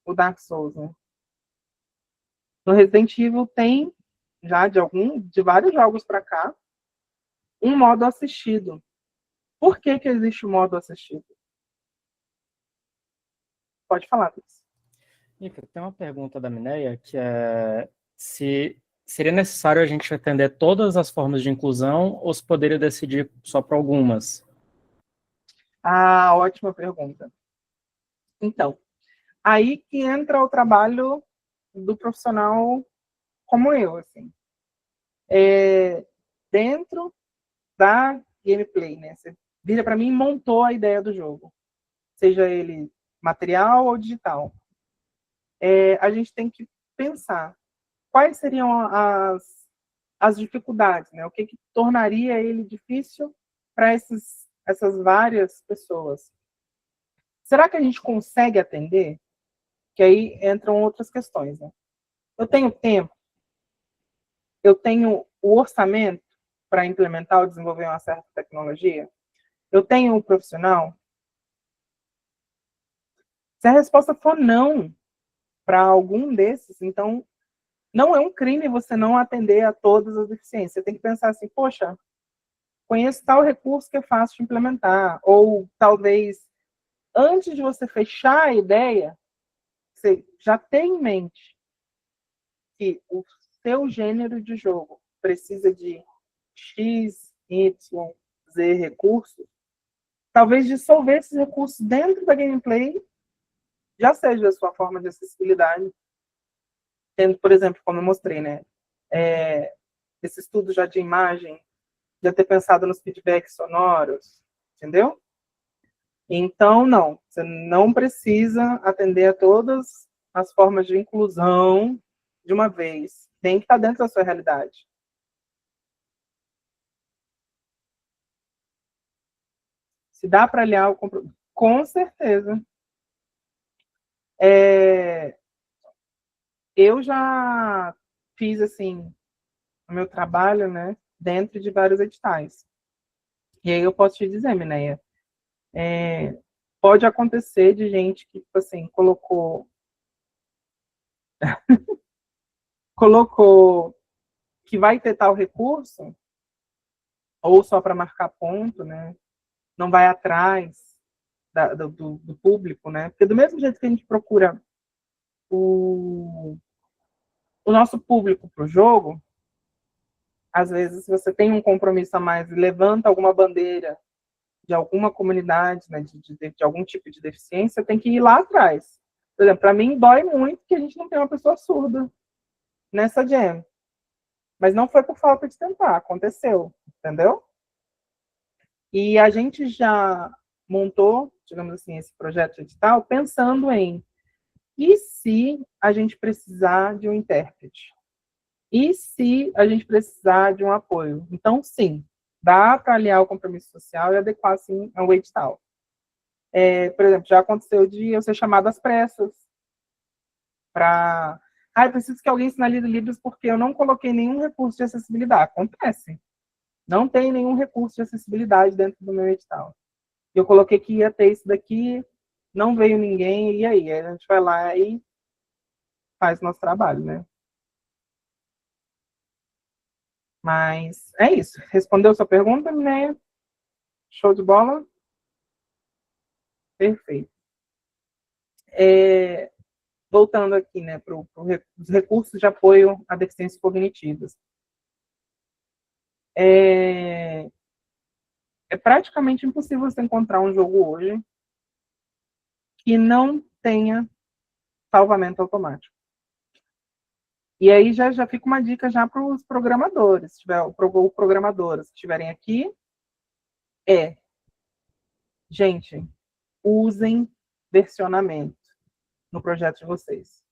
o Dark Souls, né? No Resident Evil tem, já de vários jogos para cá, um modo assistido. Por que existe o modo assistido? Pode falar, Cris. Mica, tem uma pergunta da Mineia, que é se seria necessário a gente atender todas as formas de inclusão ou se poderia decidir só para algumas? Ótima pergunta. Então, aí que entra o trabalho do profissional como eu, assim. Dentro da gameplay, né? Você vira para mim e montou a ideia do jogo. Seja ele material ou digital. A gente tem que pensar quais seriam as dificuldades, né? O que tornaria ele difícil para essas várias pessoas. Será que a gente consegue atender? Que aí entram outras questões, né? Eu tenho tempo? Eu tenho o orçamento para implementar ou desenvolver uma certa tecnologia? Eu tenho um profissional? Se a resposta for não para algum desses, então não é um crime você não atender a todas as deficiências. Você tem que pensar assim, poxa, conheço tal recurso que é fácil de implementar. Ou talvez, antes de você fechar a ideia, você já tem em mente que o seu gênero de jogo precisa de X, Y, Z recursos. Talvez dissolver esses recursos dentro da gameplay já seja a sua forma de acessibilidade. tendo, por exemplo, como eu mostrei, né, esse estudo já de imagem, já ter pensado nos feedbacks sonoros, entendeu? Então, não, você não precisa atender a todas as formas de inclusão de uma vez. Tem que estar dentro da sua realidade. Se dá para aliar o compromisso, com certeza. Eu já fiz, assim, o meu trabalho, né, dentro de vários editais. E aí eu posso te dizer, Mineia, pode acontecer de gente que, tipo assim, colocou que vai ter tal recurso, ou só para marcar ponto, né, não vai atrás do público, né, porque do mesmo jeito que a gente procura o nosso público para o jogo, às vezes você tem um compromisso a mais e levanta alguma bandeira de alguma comunidade, né, de algum tipo de deficiência, tem que ir lá atrás. Por exemplo, para mim dói muito que a gente não tem uma pessoa surda nessa jam. Mas não foi por falta de tentar, aconteceu, entendeu? E a gente já montou, digamos assim, esse projeto edital pensando em e se a gente precisar de um intérprete? E se a gente precisar de um apoio? Então, sim, dá para aliar o compromisso social e adequar, sim, ao edital. Por exemplo, já aconteceu de eu ser chamada às pressas para... eu preciso que alguém sinalize livros porque eu não coloquei nenhum recurso de acessibilidade. Acontece. Não tem nenhum recurso de acessibilidade dentro do meu edital. Eu coloquei que ia ter isso daqui, não veio ninguém, e aí? A gente vai lá e faz o nosso trabalho, né? Mas é isso. Respondeu sua pergunta, né? Show de bola? Perfeito. Voltando aqui, né, para os recursos de apoio a deficiências cognitivas. É praticamente impossível você encontrar um jogo hoje que não tenha salvamento automático. E aí já fica uma dica já para os programadores, se tiver, ou programadoras que estiverem aqui, gente, usem versionamento no projeto de vocês.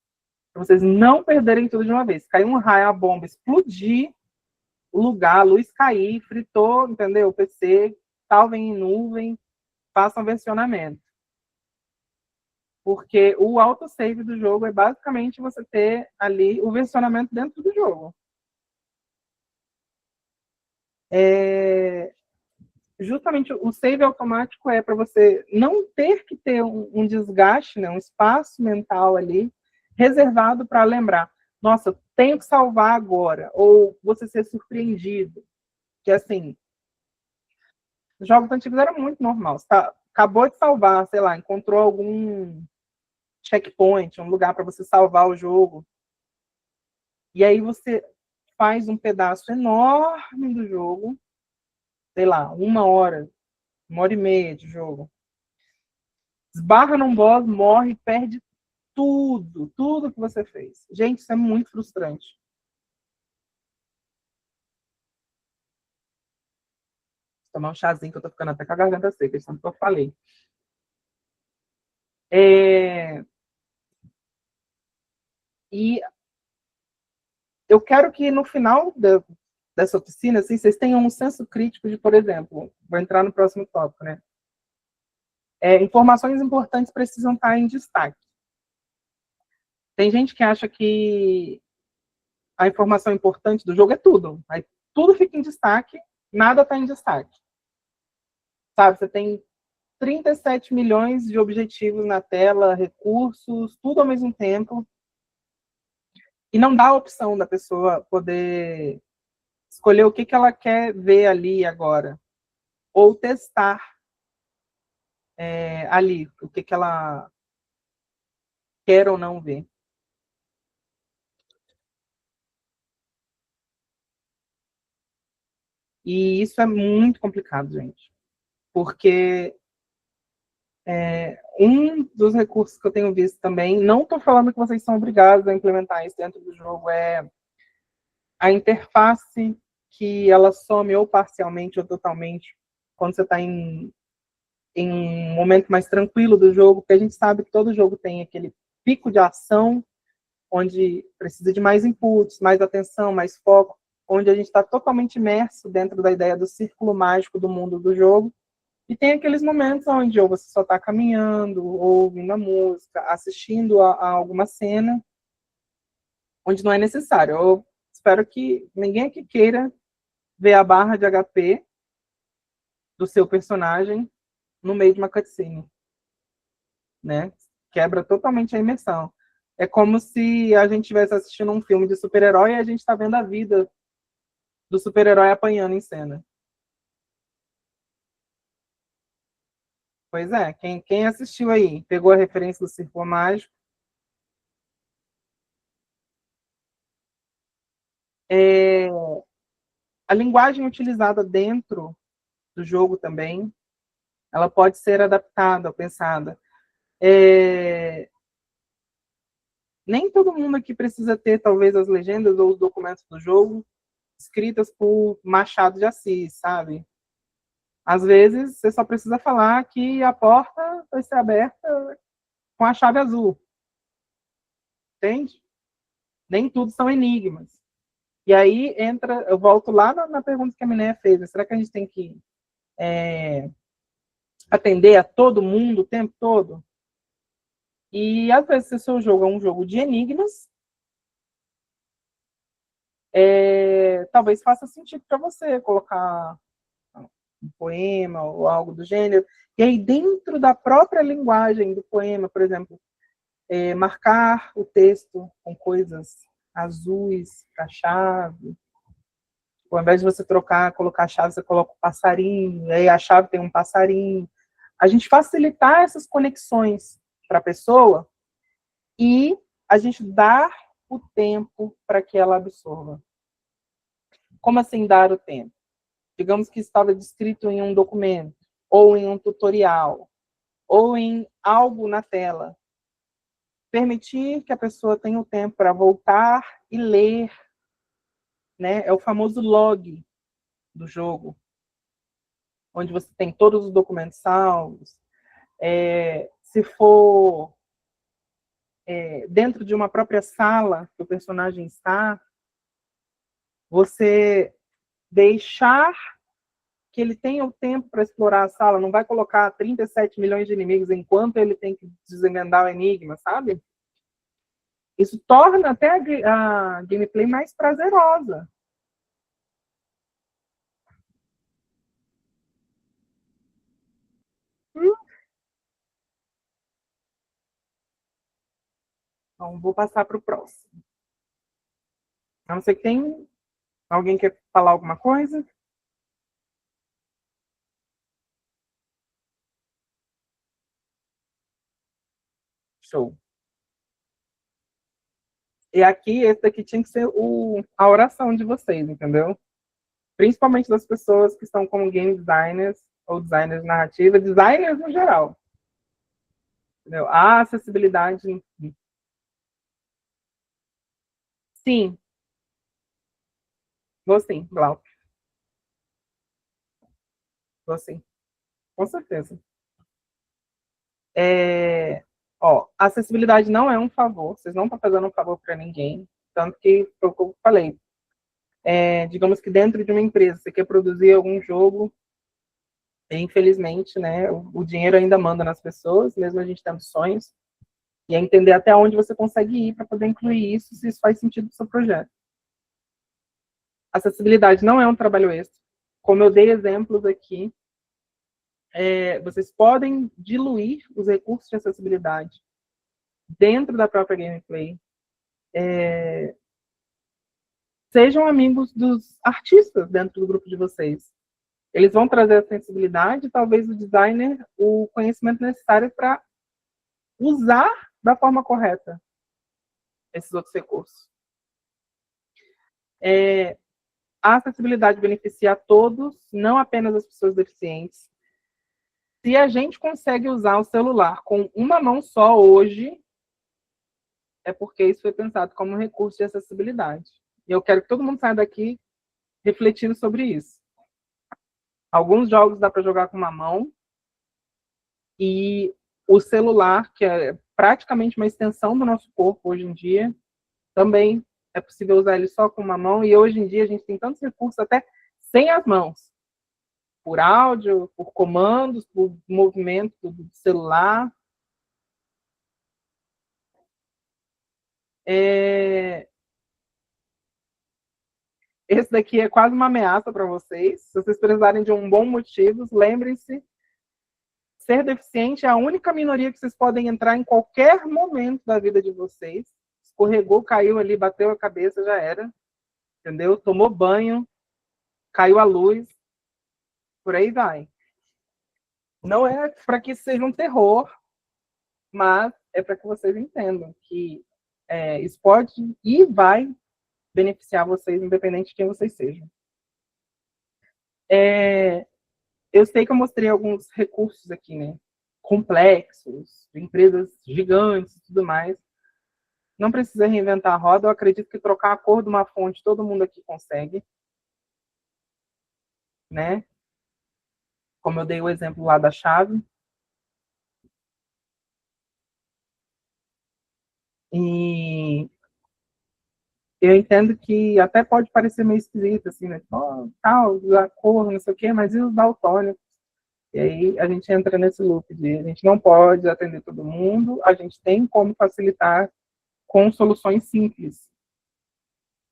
Para vocês não perderem tudo de uma vez. Caiu um raio, a bomba, explodir o lugar, a luz cair, fritou, entendeu? O PC, salvem em nuvem, façam versionamento. Porque o autosave do jogo é basicamente você ter ali o versionamento dentro do jogo. Justamente o save automático é para você não ter que ter um desgaste, né, um espaço mental ali reservado para lembrar. Nossa, tenho que salvar agora. Ou você ser surpreendido. Que assim, os jogos antigos era muito normal. Você acabou de salvar, sei lá, encontrou algum checkpoint, um lugar para você salvar o jogo. E aí você faz um pedaço enorme do jogo, sei lá, 1 hora e meia de jogo. Esbarra num boss, morre, perde tudo que você fez. Gente, isso é muito frustrante. Vou tomar um chazinho que eu tô ficando até com a garganta seca, isso é o que eu falei. E eu quero que no final dessa oficina, assim, vocês tenham um senso crítico de, por exemplo, vou entrar no próximo tópico, né? Informações importantes precisam estar em destaque. Tem gente que acha que a informação importante do jogo é tudo. Aí tudo fica em destaque, nada está em destaque. Sabe, você tem 37 milhões de objetivos na tela, recursos, tudo ao mesmo tempo. E não dá a opção da pessoa poder escolher o que ela quer ver ali agora. Ou testar ali o que ela quer ou não ver. E isso é muito complicado, gente. Porque Um dos recursos que eu tenho visto também, não estou falando que vocês são obrigados a implementar isso dentro do jogo, é a interface que ela some ou parcialmente ou totalmente quando você está em um momento mais tranquilo do jogo, porque a gente sabe que todo jogo tem aquele pico de ação, onde precisa de mais inputs, mais atenção, mais foco, onde a gente está totalmente imerso dentro da ideia do círculo mágico do mundo do jogo, e tem aqueles momentos onde ou você só está caminhando, ou ouvindo a música, assistindo a alguma cena, onde não é necessário. Eu espero que ninguém aqui queira ver a barra de HP do seu personagem no meio de uma cutscene, né? Quebra totalmente a imersão. É como se a gente estivesse assistindo um filme de super-herói e a gente está vendo a vida do super-herói apanhando em cena. Pois é, quem assistiu aí, pegou a referência do Círculo Mágico. A linguagem utilizada dentro do jogo também, ela pode ser adaptada, pensada. Nem todo mundo aqui precisa ter, talvez, as legendas ou os documentos do jogo escritas por Machado de Assis, sabe? Às vezes, você só precisa falar que a porta vai ser aberta com a chave azul. Entende? Nem tudo são enigmas. E aí entra, eu volto lá na pergunta que a Minéia fez. Será que a gente tem que atender a todo mundo o tempo todo? E às vezes, se o seu jogo é um jogo de enigmas, talvez faça sentido para você colocar um poema ou algo do gênero. E aí, dentro da própria linguagem do poema, por exemplo, marcar o texto com coisas azuis para a chave. Ao invés de você colocar a chave, você coloca o passarinho, e aí a chave tem um passarinho. A gente facilitar essas conexões para a pessoa e a gente dar o tempo para que ela absorva. Como assim dar o tempo? Digamos que estava descrito em um documento, ou em um tutorial, ou em algo na tela. Permitir que a pessoa tenha o tempo para voltar e ler, né? É o famoso log do jogo, onde você tem todos os documentos salvos. Se for dentro de uma própria sala que o personagem está, você deixar que ele tenha o tempo para explorar a sala, não vai colocar 37 milhões de inimigos enquanto ele tem que desemendar o enigma, sabe? Isso torna até a gameplay mais prazerosa. Então, vou passar para o próximo. A não ser que tem alguém quer falar alguma coisa? Show. E aqui, esse daqui tinha que ser a oração de vocês, entendeu? Principalmente das pessoas que estão como game designers ou designers de narrativa, designers no geral. Entendeu? A acessibilidade. Sim. Vou sim, Glauco. Vou sim. Com certeza. A acessibilidade não é um favor. Vocês não estão fazendo um favor para ninguém. Tanto que, foi o que eu falei, digamos que dentro de uma empresa, você quer produzir algum jogo, e, infelizmente, né, o dinheiro ainda manda nas pessoas, mesmo a gente tendo sonhos, e é entender até onde você consegue ir para poder incluir isso, se isso faz sentido para o seu projeto. Acessibilidade não é um trabalho extra. Como eu dei exemplos aqui, vocês podem diluir os recursos de acessibilidade dentro da própria gameplay. Sejam amigos dos artistas dentro do grupo de vocês. Eles vão trazer a sensibilidade, talvez o designer, o conhecimento necessário para usar da forma correta esses outros recursos. A acessibilidade beneficia a todos, não apenas as pessoas deficientes. Se a gente consegue usar o celular com uma mão só hoje, é porque isso foi pensado como um recurso de acessibilidade. E eu quero que todo mundo saia daqui refletindo sobre isso. Alguns jogos dá para jogar com uma mão, e o celular, que é praticamente uma extensão do nosso corpo hoje em dia, também é possível usar ele só com uma mão, e hoje em dia a gente tem tantos recursos até sem as mãos. Por áudio, por comandos, por movimento do celular. Esse daqui é quase uma ameaça para vocês. Se vocês precisarem de um bom motivo, lembrem-se, ser deficiente é a única minoria que vocês podem entrar em qualquer momento da vida de vocês. Escorregou, caiu ali, bateu a cabeça, já era. Entendeu? Tomou banho, caiu a luz, por aí vai. Não é para que seja um terror, mas é para que vocês entendam que isso pode e vai beneficiar vocês, independente de quem vocês sejam. Eu sei que eu mostrei alguns recursos aqui, né? Complexos, de empresas gigantes e tudo mais. Não precisa reinventar a roda. Eu acredito que trocar a cor de uma fonte todo mundo aqui consegue, né? Como eu dei o exemplo lá da chave. E eu entendo que até pode parecer meio esquisito, assim, né? Tal, a cor, não sei o quê, mas e os daltônicos? E aí a gente entra nesse loop de a gente não pode atender todo mundo, a gente tem como facilitar com soluções simples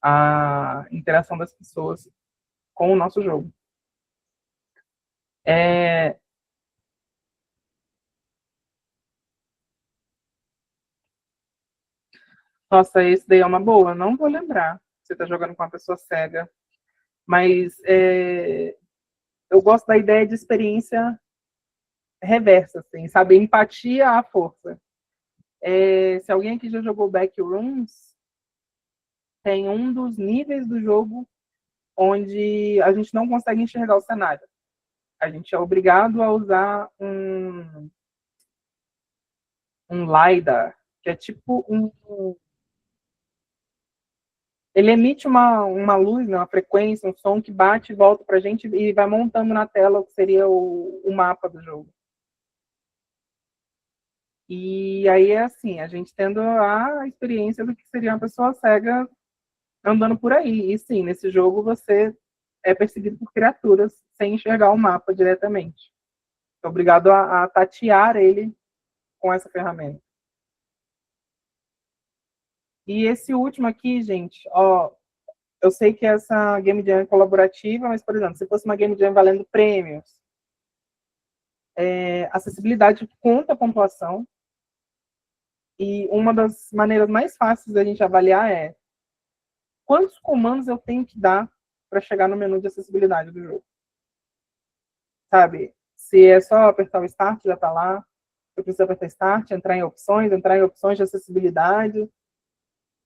a interação das pessoas com o nosso jogo. Nossa, esse daí é uma boa, não vou lembrar. Você está jogando com uma pessoa cega. Mas eu gosto da ideia de experiência reversa, assim, sabe? Empatia à força. Se alguém aqui já jogou Backrooms, tem um dos níveis do jogo onde a gente não consegue enxergar o cenário. A gente é obrigado a usar um LiDAR, que é tipo ele emite uma luz, né, uma frequência, um som que bate e volta para a gente e vai montando na tela o que seria o mapa do jogo. E aí é assim, a gente tendo a experiência do que seria uma pessoa cega andando por aí. E sim, nesse jogo você é perseguido por criaturas sem enxergar o mapa diretamente. É obrigado a tatear ele com essa ferramenta. E esse último aqui, gente, ó, eu sei que essa Game Jam é colaborativa, mas, por exemplo, se fosse uma Game Jam valendo prêmios, acessibilidade conta a pontuação, e uma das maneiras mais fáceis da gente avaliar é quantos comandos eu tenho que dar para chegar no menu de acessibilidade do jogo. Sabe? Se é só apertar o Start, já está lá. Eu preciso apertar Start, entrar em opções de acessibilidade,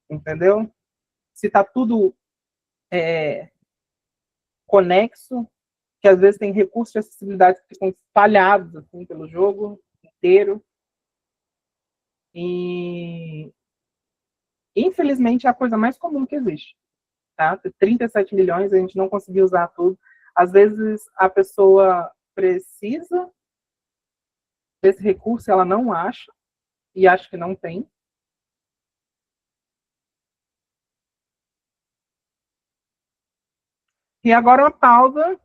entendeu? Se está tudo conexo, que às vezes tem recursos de acessibilidade que ficam espalhados assim, pelo jogo inteiro. E, infelizmente, é a coisa mais comum que existe. Tá? 37 milhões, a gente não conseguiu usar tudo. Às vezes, a pessoa precisa desse recurso, ela não acha, e acha que não tem. E agora uma pausa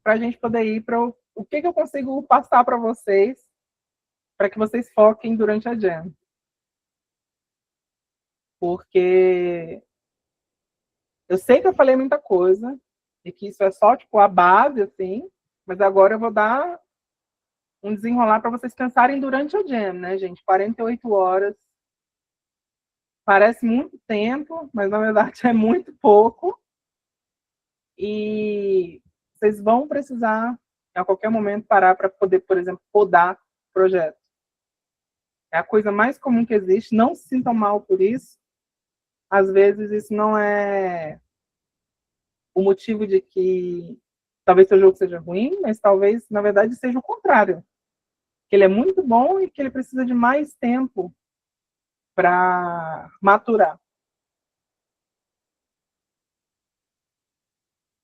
para a gente poder ir para o que eu consigo passar para vocês, para que vocês foquem durante a Jam. Porque eu sei que eu falei muita coisa, e que isso é só tipo a base, assim, mas agora eu vou dar um desenrolar para vocês pensarem durante a Jam, né, gente? 48 horas. Parece muito tempo, mas na verdade é muito pouco. E vocês vão precisar, a qualquer momento, parar para poder, por exemplo, podar o projeto. É a coisa mais comum que existe. Não se sintam mal por isso. Às vezes isso não é o motivo de que Talvez seu jogo seja ruim, mas talvez, na verdade, seja o contrário. Que ele é muito bom e que ele precisa de mais tempo para maturar.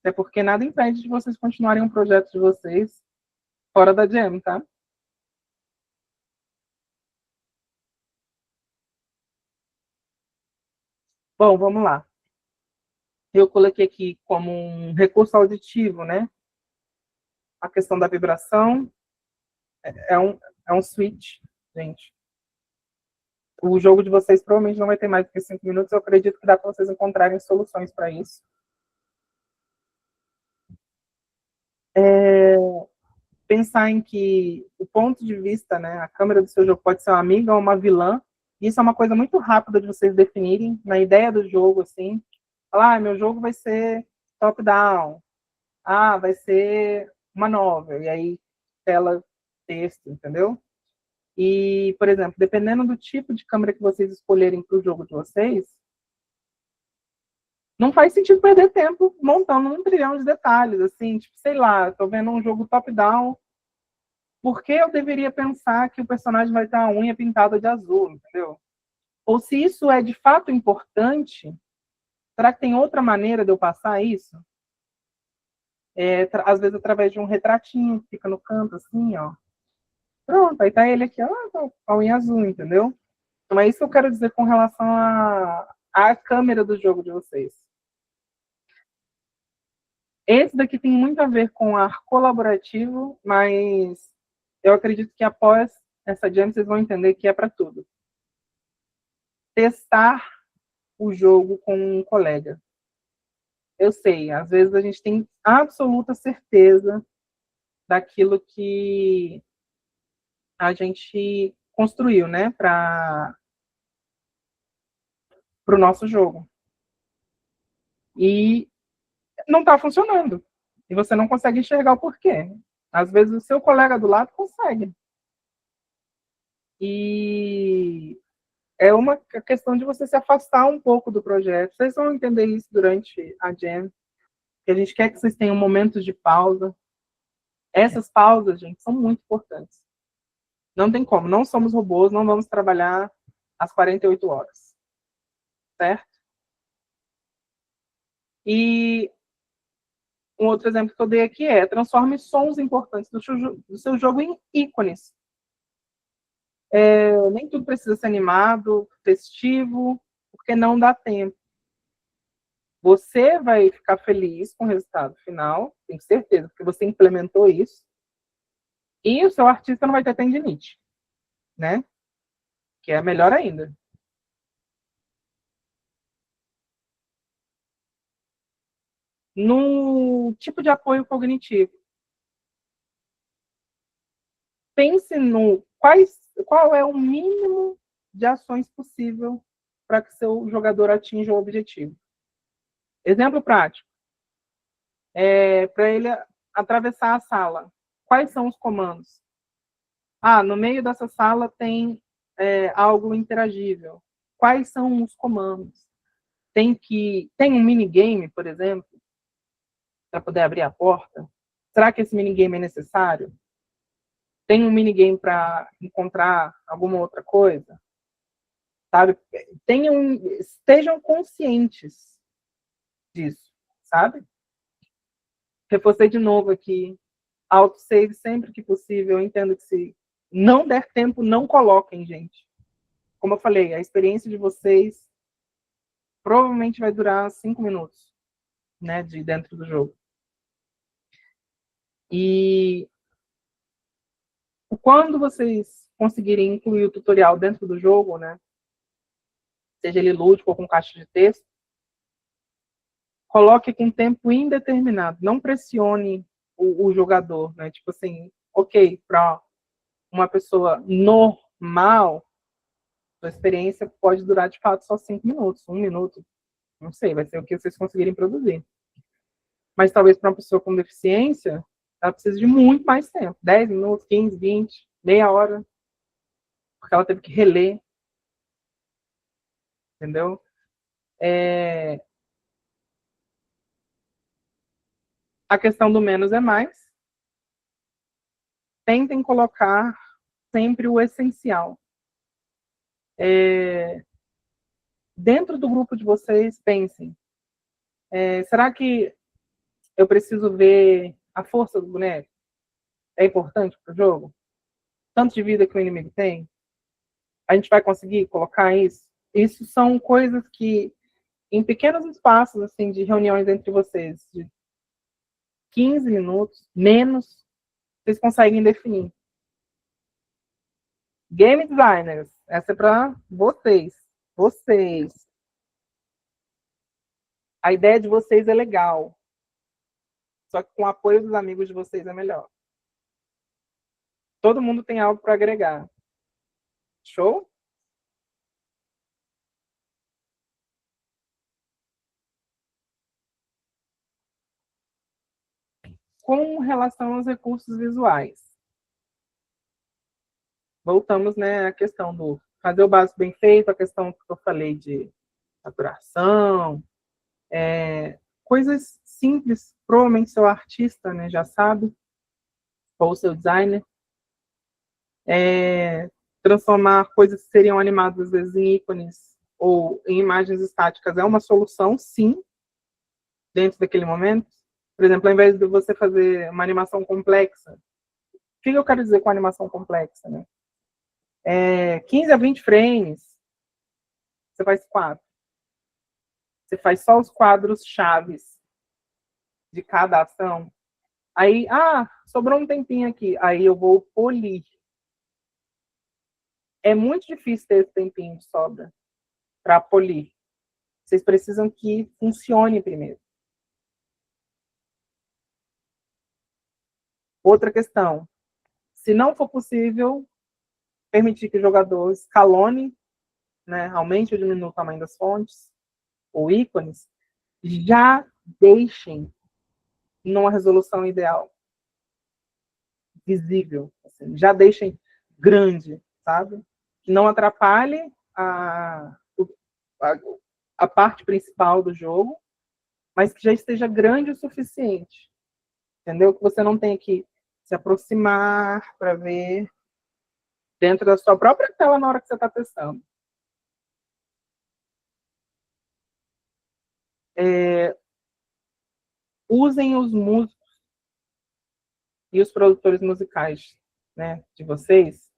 Até porque nada impede de vocês continuarem um projeto de vocês fora da Jam, tá? Bom, vamos lá. Eu coloquei aqui como um recurso auditivo, né? A questão da vibração é um switch, gente. O jogo de vocês provavelmente não vai ter mais do que 5 minutos. Eu acredito que dá para vocês encontrarem soluções para isso. Pensar em que o ponto de vista, né, a câmera do seu jogo pode ser uma amiga ou uma vilã. Isso é uma coisa muito rápida de vocês definirem na ideia do jogo, assim. Falar, meu jogo vai ser top-down. Vai ser uma novel. E aí, tela, texto, entendeu? E, por exemplo, dependendo do tipo de câmera que vocês escolherem para o jogo de vocês, não faz sentido perder tempo montando um trilhão de detalhes, assim, tipo, sei lá, tô vendo um jogo top-down, por que eu deveria pensar que o personagem vai ter uma unha pintada de azul, entendeu? Ou se isso é de fato importante, será que tem outra maneira de eu passar isso? Às vezes através de um retratinho que fica no canto, assim, ó. Pronto, aí tá ele aqui, ó, com a unha azul, entendeu? Então é isso que eu quero dizer com relação à câmera do jogo de vocês. Esse daqui tem muito a ver com ar colaborativo, mas eu acredito que após essa jam vocês vão entender que é para tudo. Testar o jogo com um colega. Eu sei, às vezes a gente tem absoluta certeza daquilo que a gente construiu, né, para o nosso jogo. E não está funcionando. E você não consegue enxergar o porquê. Às vezes o seu colega do lado consegue. E é uma questão de você se afastar um pouco do projeto. Vocês vão entender isso durante a Jam. Que a gente quer que vocês tenham momentos de pausa. Essas pausas, gente, são muito importantes. Não tem como. Não somos robôs, não vamos trabalhar às 48 horas. Certo? E um outro exemplo que eu dei aqui é transforme sons importantes do seu jogo em ícones. Nem tudo precisa ser animado, festivo, porque não dá tempo. Você vai ficar feliz com o resultado final, tenho certeza, porque você implementou isso. E o seu artista não vai ter tendinite, né? Que é melhor ainda. No tipo de apoio cognitivo. Pense no qual é o mínimo de ações possível para que seu jogador atinja o objetivo. Exemplo prático. Para ele atravessar a sala. Quais são os comandos? No meio dessa sala tem algo interagível. Quais são os comandos? Tem um minigame, por exemplo, para poder abrir a porta? Será que esse minigame é necessário? Tem um minigame para encontrar alguma outra coisa? Sabe? Estejam conscientes disso, sabe? Reforcei de novo aqui. Autosave sempre que possível. Eu entendo que se não der tempo, não coloquem, gente. Como eu falei, a experiência de vocês provavelmente vai durar 5 minutos, né, de dentro do jogo. E quando vocês conseguirem incluir o tutorial dentro do jogo, né, seja ele lúdico ou com caixa de texto, coloque com tempo indeterminado. Não pressione o jogador, né? Tipo assim, ok, para uma pessoa normal, a experiência pode durar de fato só 5 minutos, 1 minuto, não sei, vai ser o que vocês conseguirem produzir. Mas talvez para uma pessoa com deficiência, ela precisa de muito mais tempo, 10 minutos, 15, 20, meia hora, porque ela teve que reler, entendeu? a questão do menos é mais. Tentem colocar sempre o essencial. Dentro do grupo de vocês, pensem. Será que eu preciso ver a força do boneco? É importante para o jogo? Tanto de vida que o inimigo tem? A gente vai conseguir colocar isso? Isso são coisas que, em pequenos espaços assim, de reuniões entre vocês, de 15 minutos, menos, vocês conseguem definir. Game designers, essa é para vocês. Vocês. A ideia de vocês é legal. Só que com o apoio dos amigos de vocês é melhor. Todo mundo tem algo para agregar. Show? Com relação aos recursos visuais. Voltamos, né, à questão do fazer o básico bem feito, a questão que eu falei de saturação, coisas simples, provavelmente seu artista, né, já sabe, ou seu designer. Transformar coisas que seriam animadas, às vezes, em ícones ou em imagens estáticas é uma solução, sim, dentro daquele momento. Por exemplo, ao invés de você fazer uma animação complexa, o que eu quero dizer com animação complexa, né? 15 a 20 frames, você faz 4. Você faz só os quadros chaves de cada ação. Aí, sobrou um tempinho aqui. Aí eu vou polir. É muito difícil ter esse tempinho de sobra para polir. Vocês precisam que funcione primeiro. Outra questão. Se não for possível permitir que o jogador escalone, né, aumente ou diminua o tamanho das fontes ou ícones, já deixem numa resolução ideal, visível, assim, já deixem grande, sabe? Que não atrapalhe a parte principal do jogo, mas que já esteja grande o suficiente, entendeu? Que você não tenha que se aproximar para ver dentro da sua própria tela na hora que você está testando. Usem os músicos e os produtores musicais, né, de vocês,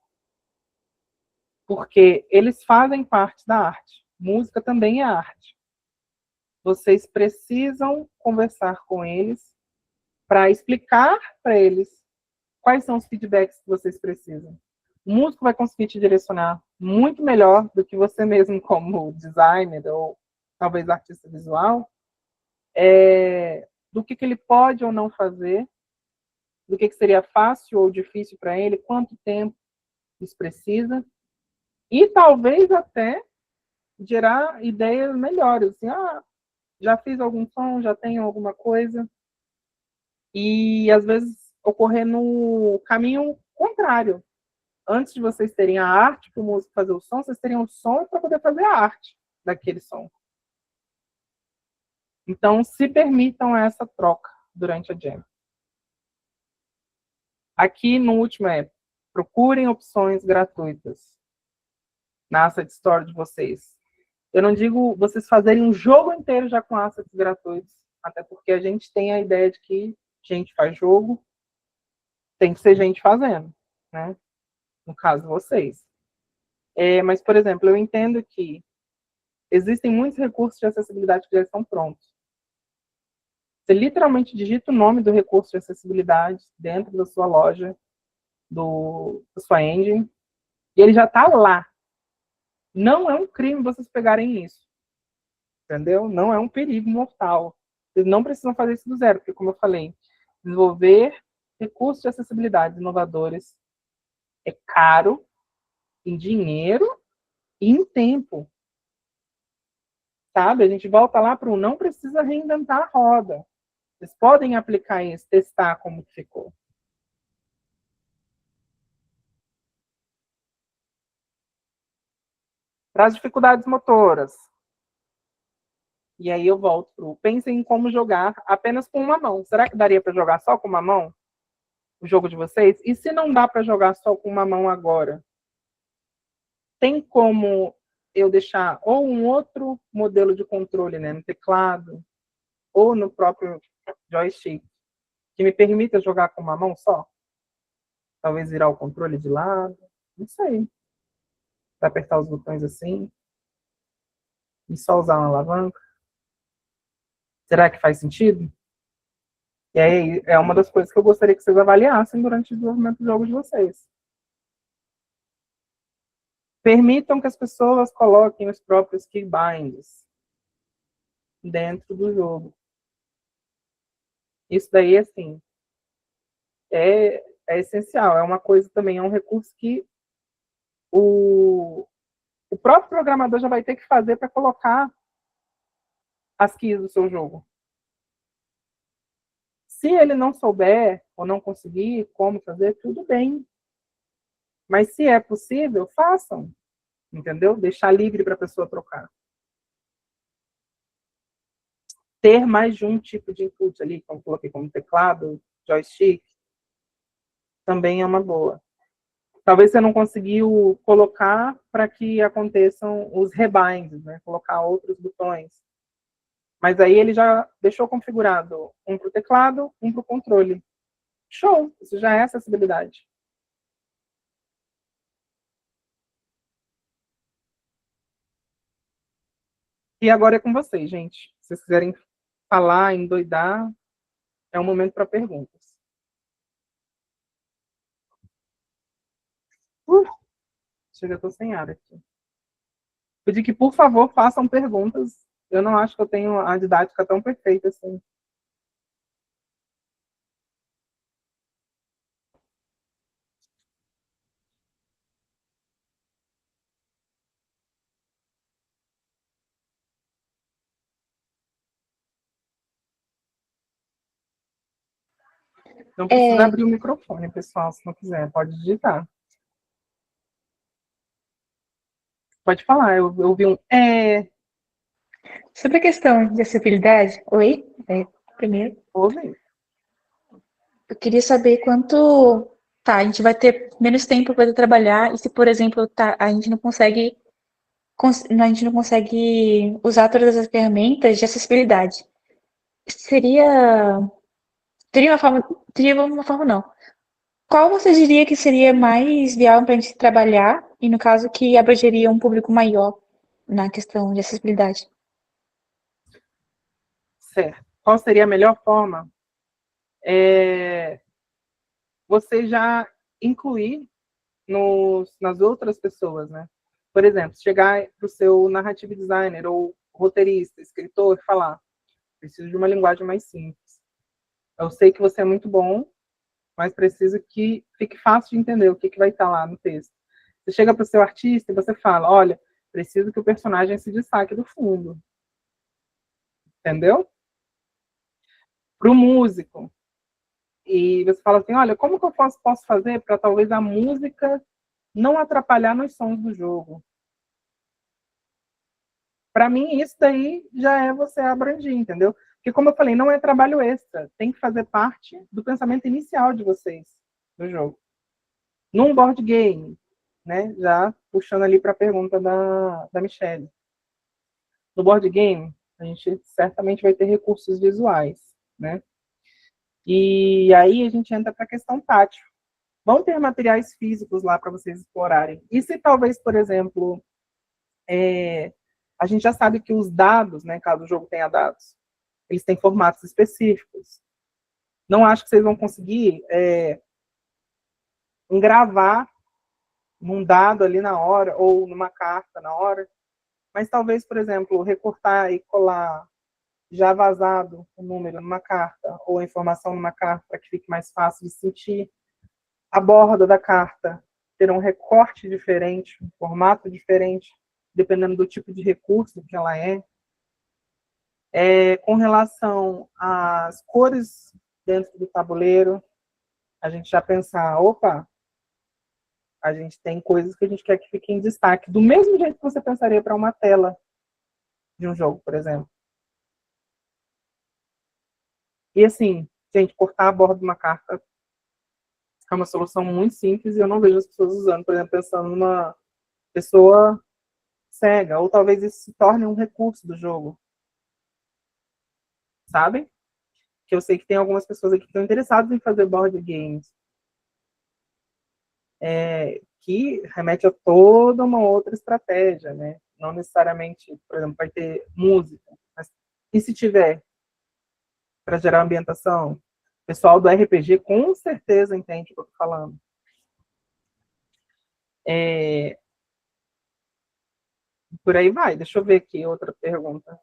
porque eles fazem parte da arte. Música também é arte. Vocês precisam conversar com eles para explicar para eles quais são os feedbacks que vocês precisam. O músico vai conseguir te direcionar muito melhor do que você mesmo, como designer ou talvez artista visual, do que ele pode ou não fazer, do que seria fácil ou difícil para ele, quanto tempo isso precisa, e talvez até gerar ideias melhores. Assim, já fiz algum som, já tenho alguma coisa, e às vezes ocorrer no caminho contrário. Antes de vocês terem a arte para o músico fazer o som, vocês teriam o som para poder fazer a arte daquele som. Então, se permitam essa troca durante a jam. Aqui no último procurem opções gratuitas na Asset Store de vocês. Eu não digo vocês fazerem um jogo inteiro já com assets gratuitos, até porque a gente tem a ideia de que gente faz jogo, tem que ser gente fazendo, né? No caso, vocês. Mas, por exemplo, eu entendo que existem muitos recursos de acessibilidade que já estão prontos. Você literalmente digita o nome do recurso de acessibilidade dentro da sua loja, da sua engine, e ele já está lá. Não é um crime vocês pegarem isso. Entendeu? Não é um perigo mortal. Vocês não precisam fazer isso do zero, porque, como eu falei, desenvolver recursos de acessibilidade inovadores é caro em dinheiro e em tempo. Sabe? A gente volta lá para o não precisa reinventar a roda. Vocês podem aplicar isso, testar como ficou. Para as dificuldades motoras. E aí eu volto pro pensem em como jogar apenas com uma mão. Será que daria para jogar só com uma mão? O jogo de vocês? E se não dá para jogar só com uma mão agora? Tem como eu deixar ou um outro modelo de controle, né, no teclado ou no próprio joystick, que me permita jogar com uma mão só? Talvez virar o controle de lado, não sei. Para apertar os botões assim e só usar uma alavanca? Será que faz sentido? E aí é uma das coisas que eu gostaria que vocês avaliassem durante o desenvolvimento do jogo de vocês. Permitam que as pessoas coloquem os próprios keybinds dentro do jogo. Isso daí, assim, é essencial. É uma coisa também, é um recurso que o próprio programador já vai ter que fazer para colocar as keys do seu jogo. Se ele não souber ou não conseguir como fazer, tudo bem. Mas se é possível, façam. Entendeu? Deixar livre para a pessoa trocar. Ter mais de um tipo de input ali, como coloquei como teclado, joystick, também é uma boa. Talvez você não conseguiu colocar para que aconteçam os rebinds, né? Colocar outros botões. Mas aí ele já deixou configurado um para o teclado, um para o controle. Show! Isso já é acessibilidade. E agora é com vocês, gente. Se vocês quiserem falar, endoidar, é um momento para perguntas. Chega, eu tô sem ar aqui. Pedir que, por favor, façam perguntas. Eu não acho que eu tenho a didática tão perfeita assim. Não precisa abrir o microfone, pessoal, se não quiser. Pode digitar. Pode falar. Eu ouvi um Sobre a questão de acessibilidade, oi? Primeiro, ouvi. eu queria saber quanto, tá, a gente vai ter menos tempo para trabalhar e se, por exemplo, tá, a gente não consegue usar todas as ferramentas de acessibilidade. Seria, teria uma forma não. Qual você diria que seria mais viável para a gente trabalhar e, no caso, que abrangeria um público maior na questão de acessibilidade? Certo. Qual seria a melhor forma? Você já incluir nas outras pessoas, né? Por exemplo, chegar para o seu narrative designer ou roteirista, escritor, e falar: preciso de uma linguagem mais simples. Eu sei que você é muito bom, mas preciso que fique fácil de entender o que vai estar lá no texto. Você chega para o seu artista e você fala: olha, preciso que o personagem se destaque do fundo. Entendeu? Para o músico. E você fala assim: olha, como que eu posso fazer para talvez a música não atrapalhar nos sons do jogo? Para mim, isso daí já é você abranger, entendeu? Porque, como eu falei, não é trabalho extra. Tem que fazer parte do pensamento inicial de vocês do jogo. Num board game, né? Já puxando ali para a pergunta da Michelle. No board game, a gente certamente vai ter recursos visuais, né? E aí a gente entra para a questão tátil. Vão ter materiais físicos lá para vocês explorarem. E se talvez, por exemplo, a gente já sabe que os dados, né, caso o jogo tenha dados, eles têm formatos específicos. Não acho que vocês vão conseguir engravar num dado ali na hora, ou numa carta na hora, mas talvez, por exemplo, recortar e colar já vazado o número numa carta, ou a informação numa carta, para que fique mais fácil de sentir. A borda da carta ter um recorte diferente, um formato diferente, dependendo do tipo de recurso que ela é. Com relação às cores dentro do tabuleiro, a gente já pensar, opa, a gente tem coisas que a gente quer que fiquem em destaque, do mesmo jeito que você pensaria para uma tela de um jogo, por exemplo. E assim, gente, cortar a borda de uma carta é uma solução muito simples e eu não vejo as pessoas usando, por exemplo, pensando numa pessoa cega, ou talvez isso se torne um recurso do jogo, sabe? Que eu sei que tem algumas pessoas aqui que estão interessadas em fazer board games, que remete a toda uma outra estratégia, né? Não necessariamente, por exemplo, vai ter música, mas e se tiver para gerar ambientação? O pessoal do RPG com certeza entende o que eu estou falando. Por aí vai. Deixa eu ver aqui outra pergunta.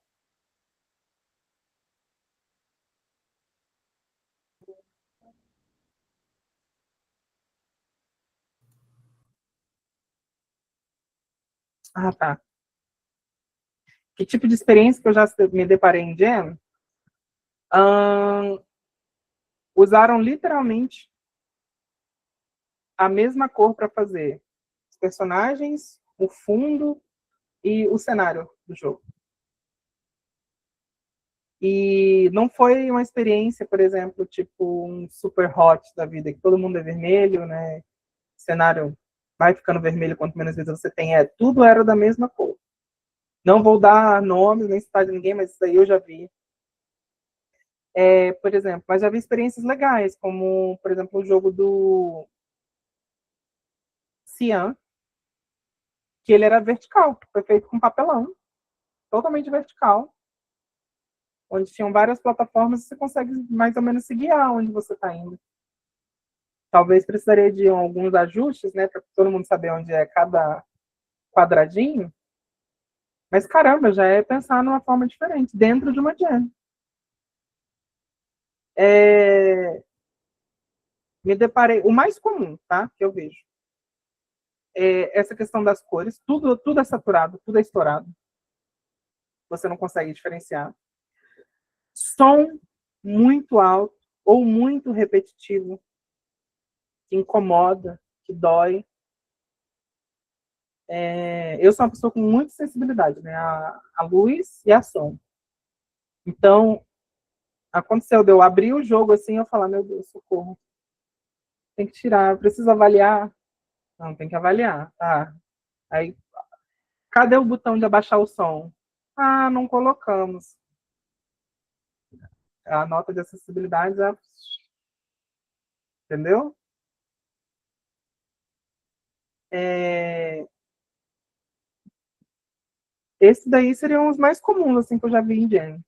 Ah, tá. Que tipo de experiência que eu já me deparei em Jam? Usaram literalmente a mesma cor para fazer os personagens, o fundo e o cenário do jogo. E não foi uma experiência, por exemplo, tipo um super hot da vida, que todo mundo é vermelho, né? O cenário vai ficando vermelho quanto menos vezes você tem. Tudo era da mesma cor. Não vou dar nomes nem citar de ninguém, mas isso aí eu já vi. Por exemplo, mas já vi experiências legais, como, por exemplo, o jogo do Cian, que ele era vertical, foi feito com papelão, totalmente vertical, onde tinham várias plataformas e você consegue mais ou menos se guiar onde você está indo. Talvez precisaria de alguns ajustes, né, para todo mundo saber onde é cada quadradinho, mas caramba, já é pensar numa forma diferente, dentro de uma jam. Me deparei, o mais comum, tá, que eu vejo, essa questão das cores, tudo é saturado, tudo é estourado, você não consegue diferenciar. Som muito alto ou muito repetitivo, que incomoda, que dói. Eu sou uma pessoa com muita sensibilidade, né, a luz e a som. Então, aconteceu de eu abrir o jogo assim, eu falar, meu Deus, socorro, tem que tirar, eu preciso avaliar. Não, tem que avaliar, tá. Aí, cadê o botão de abaixar o som? Ah, não colocamos. A nota de acessibilidade é... Entendeu? Esses daí seriam os mais comuns, assim, que eu já vi em Jam.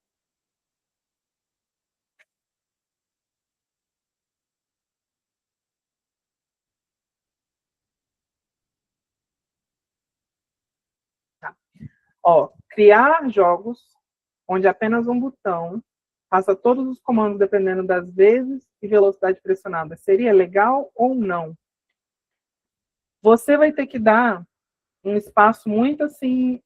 Tá. Ó, criar jogos onde apenas um botão faça todos os comandos dependendo das vezes e velocidade pressionada. Seria legal ou não? Você vai ter que dar um espaço muito assim...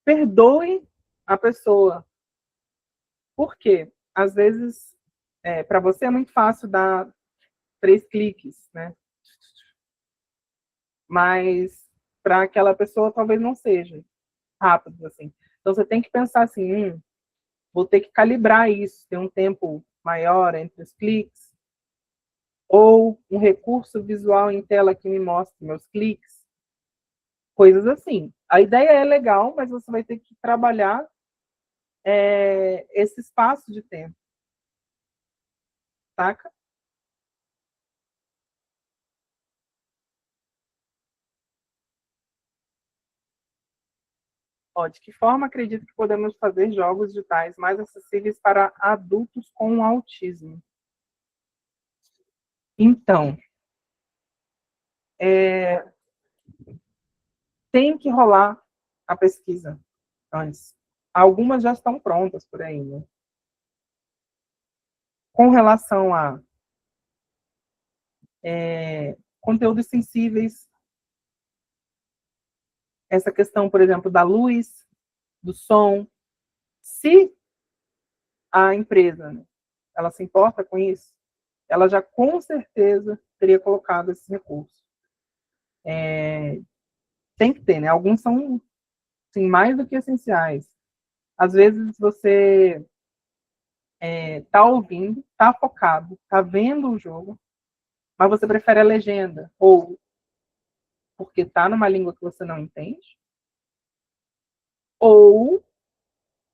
Perdoe a pessoa. Por quê? Às vezes, para você é muito fácil dar 3 cliques, né? Mas para aquela pessoa talvez não seja rápido, assim. Então você tem que pensar assim, vou ter que calibrar isso, ter um tempo maior entre os cliques, ou um recurso visual em tela que me mostre meus cliques, coisas assim. A ideia é legal, mas você vai ter que trabalhar esse espaço de tempo, saca? De que forma acredito que podemos fazer jogos digitais mais acessíveis para adultos com autismo? Então, tem que rolar a pesquisa antes. Algumas já estão prontas por aí, né? Com relação a conteúdos sensíveis, essa questão, por exemplo, da luz, do som, se a empresa, né, ela se importa com isso, ela já com certeza teria colocado esse recurso. Tem que ter, né? Alguns são assim, mais do que essenciais. Às vezes você tá ouvindo, tá focado, tá vendo o jogo, mas você prefere a legenda, ou porque tá numa língua que você não entende, ou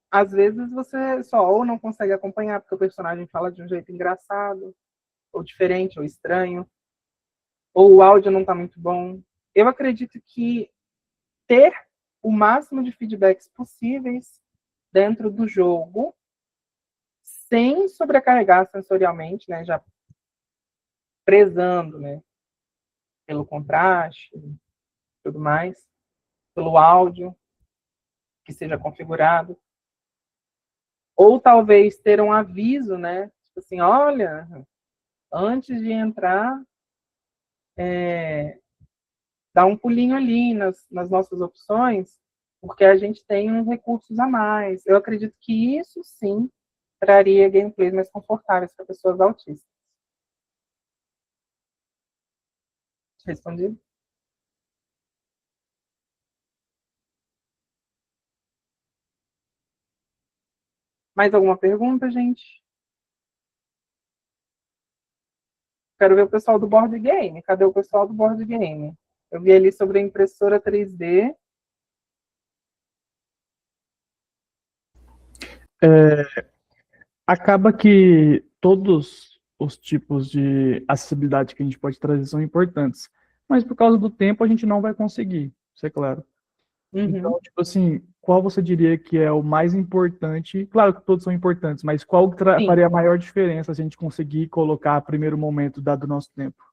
às vezes você só ou não consegue acompanhar porque o personagem fala de um jeito engraçado, ou diferente, ou estranho, ou o áudio não tá muito bom. Eu acredito que ter o máximo de feedbacks possíveis dentro do jogo, sem sobrecarregar sensorialmente, né, já prezando, né, pelo contraste, tudo mais, pelo áudio que seja configurado, ou talvez ter um aviso, né, tipo assim, olha, antes de entrar, dá um pulinho ali nas nossas opções, porque a gente tem uns recursos a mais. Eu acredito que isso sim traria gameplays mais confortáveis para pessoas autistas. Respondido? Mais alguma pergunta, gente? Quero ver o pessoal do board game. Cadê o pessoal do board game? Eu vi ali sobre a impressora 3D. Acaba que todos os tipos de acessibilidade que a gente pode trazer são importantes, mas por causa do tempo a gente não vai conseguir, isso é claro. Então, tipo assim, qual você diria que é o mais importante? Claro que todos são importantes, mas qual que faria a maior diferença se a gente conseguir colocar a primeiro momento dado o nosso tempo?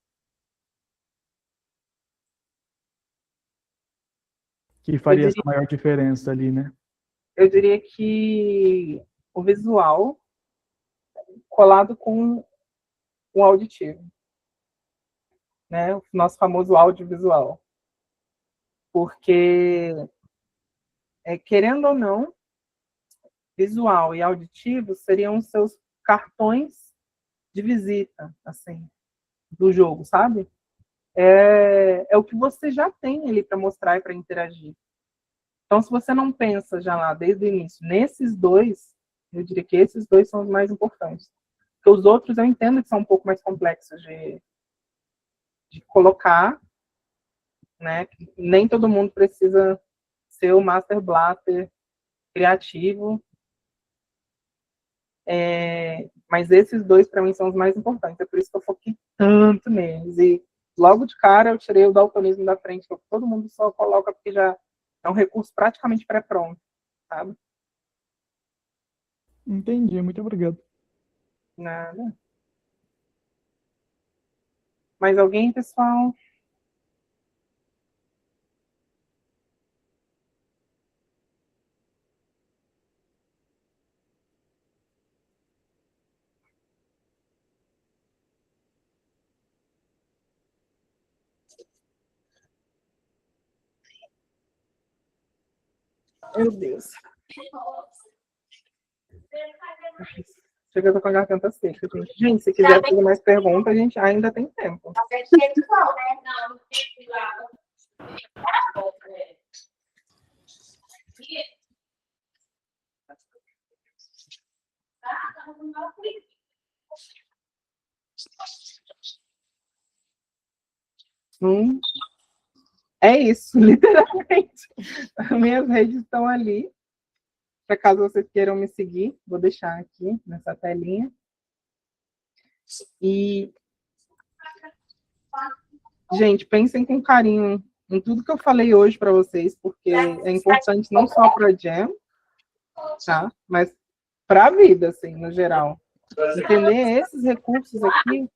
Que faria essa maior diferença ali, né? Eu diria que o visual colado com o auditivo, né? O nosso famoso audiovisual. Porque, querendo ou não, visual e auditivo seriam os seus cartões de visita, assim, do jogo, sabe? É o que você já tem ali para mostrar e para interagir. Então, se você não pensa já lá desde o início nesses dois, eu diria que esses dois são os mais importantes. Porque os outros eu entendo que são um pouco mais complexos de colocar, né? Nem todo mundo precisa ser o Master Blaster criativo. Mas esses dois, para mim, são os mais importantes. É por isso que eu foquei tanto neles. E logo de cara eu tirei o daltonismo da frente, que todo mundo só coloca porque já é um recurso praticamente pré-pronto, sabe? Entendi, muito obrigado. Nada. Mais alguém, pessoal? Meu Deus. Chega, eu tô com a garganta seca, gente. Gente, se quiser fazer mais perguntas, a gente ainda tem tempo. É isso, literalmente. Minhas redes estão ali. Para caso vocês queiram me seguir, vou deixar aqui nessa telinha. E, gente, pensem com carinho em tudo que eu falei hoje para vocês, porque é importante não só para a Jam, tá? Mas para a vida, assim, no geral. Entender esses recursos aqui,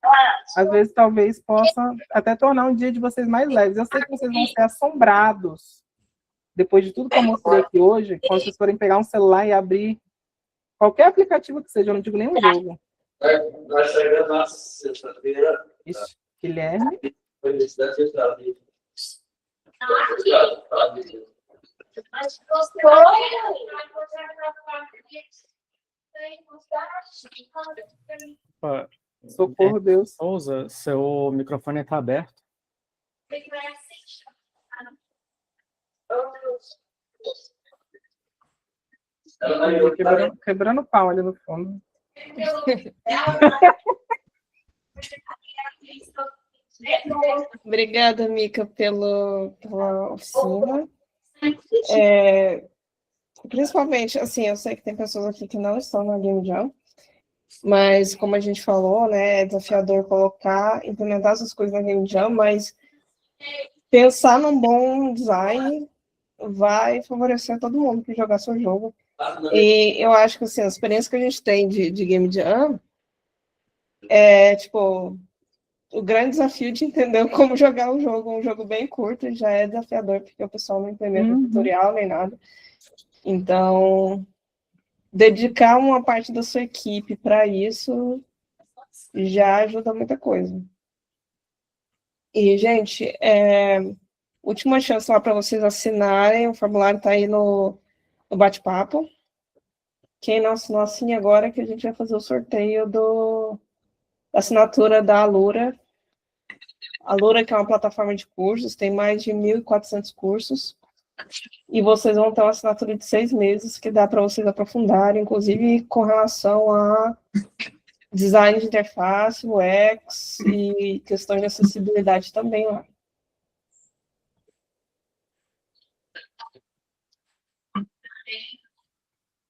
às vezes, talvez possa até tornar um dia de vocês mais leves. Eu sei que vocês vão ser assombrados depois de tudo que eu mostrei aqui hoje, quando vocês forem pegar um celular e abrir qualquer aplicativo que seja, eu não digo nem um jogo. Vai sair na sexta-feira. Ixi, Guilherme. Socorro, Deus. Souza, seu microfone está aberto. Quebrando pau ali no fundo. Obrigada, Mica, pela oficina. Principalmente, assim, eu sei que tem pessoas aqui que não estão na Game Jam, mas como a gente falou, né, é desafiador implementar essas coisas na Game Jam, mas pensar num bom design vai favorecer todo mundo que jogar seu jogo. E eu acho que, assim, a experiência que a gente tem de Game Jam é, tipo, o grande desafio de entender como jogar o jogo. Um jogo bem curto já é desafiador, porque o pessoal não entendeu o tutorial nem nada. Então, dedicar uma parte da sua equipe para isso já ajuda muita coisa. E, gente, última chance lá para vocês assinarem. O formulário está aí no bate-papo. Quem não assinou, assine agora, que a gente vai fazer o sorteio da assinatura da Alura. A Alura, que é uma plataforma de cursos, tem mais de 1.400 cursos. E vocês vão ter uma assinatura de 6 meses, que dá para vocês aprofundarem, inclusive com relação a design de interface, UX e questões de acessibilidade também lá.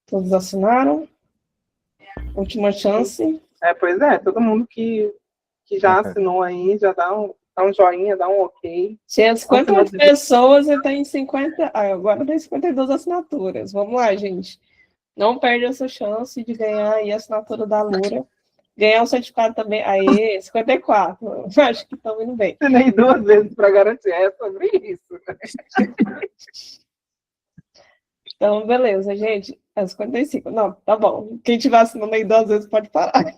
Todos assinaram? Última chance. Pois é, todo mundo que já assinou aí, já dá um joinha, dá um ok. Tinha 58 pessoas e tem 50. Agora tem 52 assinaturas. Vamos lá, gente. Não perde essa chance de ganhar aí a assinatura da Alura. Ganhar um certificado também. Aí, 54. Acho que estão indo bem. Nem 2 vezes para garantir, é sobre isso. Então, beleza, gente. É 55. Não, tá bom. Quem tiver assinando aí 2 vezes pode parar.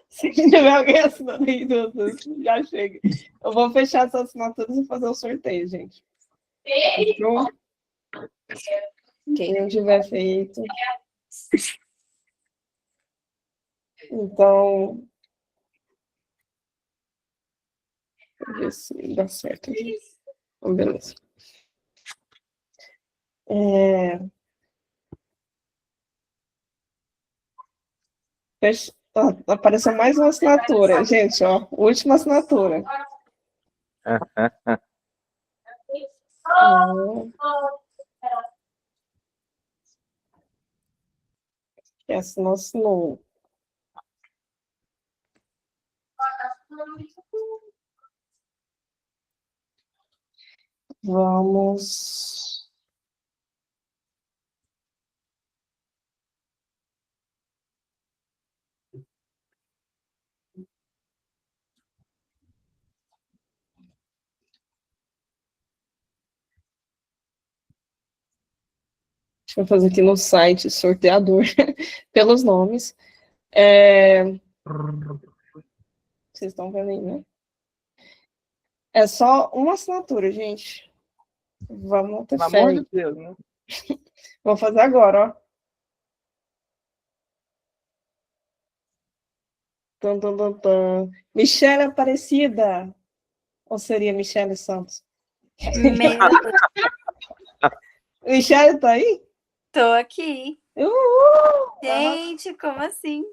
Se tiver alguém assinando aí 2 vezes, já chega. Eu vou fechar essas assinaturas e fazer o sorteio, gente. Então, quem não tiver feito. Então, vamos ver se dá certo aqui. Então, beleza. Apareceu mais uma assinatura, gente, ó. Última assinatura. Essa não assinou. Vamos. Deixa eu fazer aqui no site sorteador pelos nomes. Vocês estão vendo aí, né? É só uma assinatura, gente. Vamos ter Pelo fé. amor de Deus, né? Vou fazer agora, ó. Tum, tum, tum, tum. Michele Aparecida. Ou seria Michele Santos? Meu Deus, Michele tá aí? tô aqui. Uhul! Gente, como assim?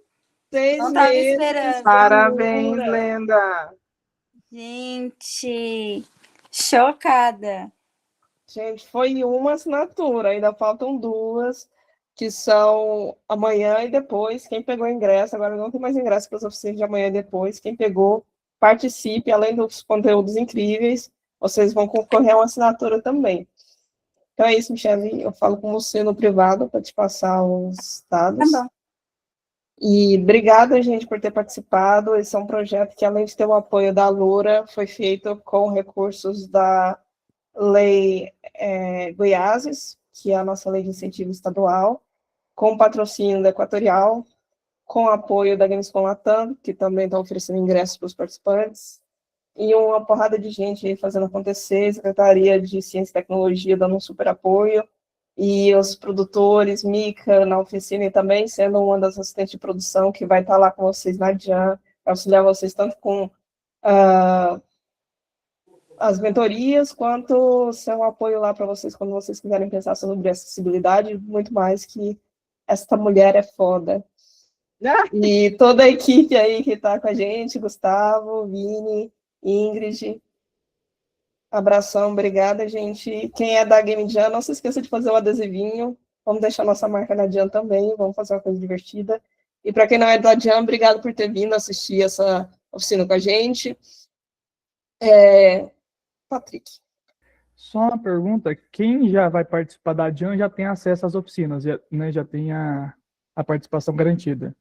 6 Não tava meses. esperando. Parabéns, Alura. Lenda! Gente, chocada. Gente, foi uma assinatura, ainda faltam 2, que são amanhã e depois. Quem pegou ingresso, agora não tem mais ingresso para as oficinas de amanhã e depois. Quem pegou, participe, além dos conteúdos incríveis, vocês vão concorrer a uma assinatura também. Então é isso, Michele. Eu falo com você no privado para te passar os dados. Tá bom. E obrigada, gente, por ter participado. Esse é um projeto que, além de ter o apoio da Alura, foi feito com recursos da Lei Goiáses, que é a nossa lei de incentivo estadual, com patrocínio da Equatorial, com apoio da Gamescom Latam, que também está oferecendo ingressos para os participantes, e uma porrada de gente aí fazendo acontecer, Secretaria de Ciência e Tecnologia dando um super apoio, e os produtores, Mica, na oficina, e também sendo uma das assistentes de produção, que vai estar lá com vocês na Jam, auxiliar vocês tanto com as mentorias, quanto seu apoio lá para vocês, quando vocês quiserem pensar sobre acessibilidade, muito mais que essa mulher é foda. E toda a equipe aí que está com a gente, Gustavo, Vini, Ingrid, abração, obrigada, gente. Quem é da Game Jam, não se esqueça de fazer o adesivinho, vamos deixar nossa marca na Jam também, vamos fazer uma coisa divertida. E para quem não é da Jam, obrigado por ter vindo assistir essa oficina com a gente. Patrick. Só uma pergunta, quem já vai participar da Jam já tem acesso às oficinas, né? Já tem a participação garantida.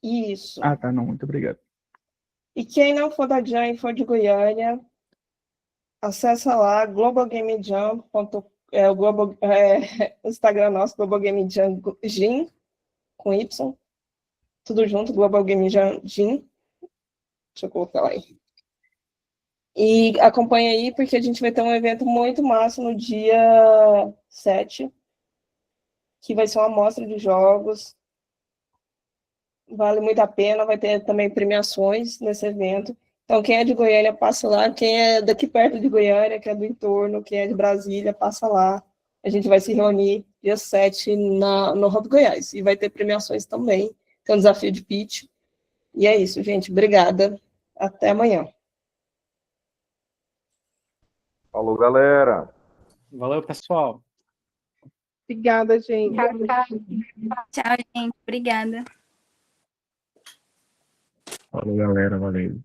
Isso. Ah, tá, não, muito obrigado. E quem não for da Jam e for de Goiânia, acessa lá, globalgamejam. O Instagram nosso, globalgamejam, com Y, tudo junto, globalgamejam. Deixa eu colocar lá aí. E acompanha aí, porque a gente vai ter um evento muito massa no dia 7, que vai ser uma amostra de jogos. Vale muito a pena, vai ter também premiações nesse evento. Então, quem é de Goiânia, passa lá. Quem é daqui perto de Goiânia, que é do entorno, quem é de Brasília, passa lá. A gente vai se reunir dia 7 no Hub Goiás. E vai ter premiações também. Tem um desafio de pitch. E é isso, gente. Obrigada. Até amanhã. Falou, galera. Valeu, pessoal. Obrigada, gente. Tchau, gente. Obrigada. Falou, galera, valeu.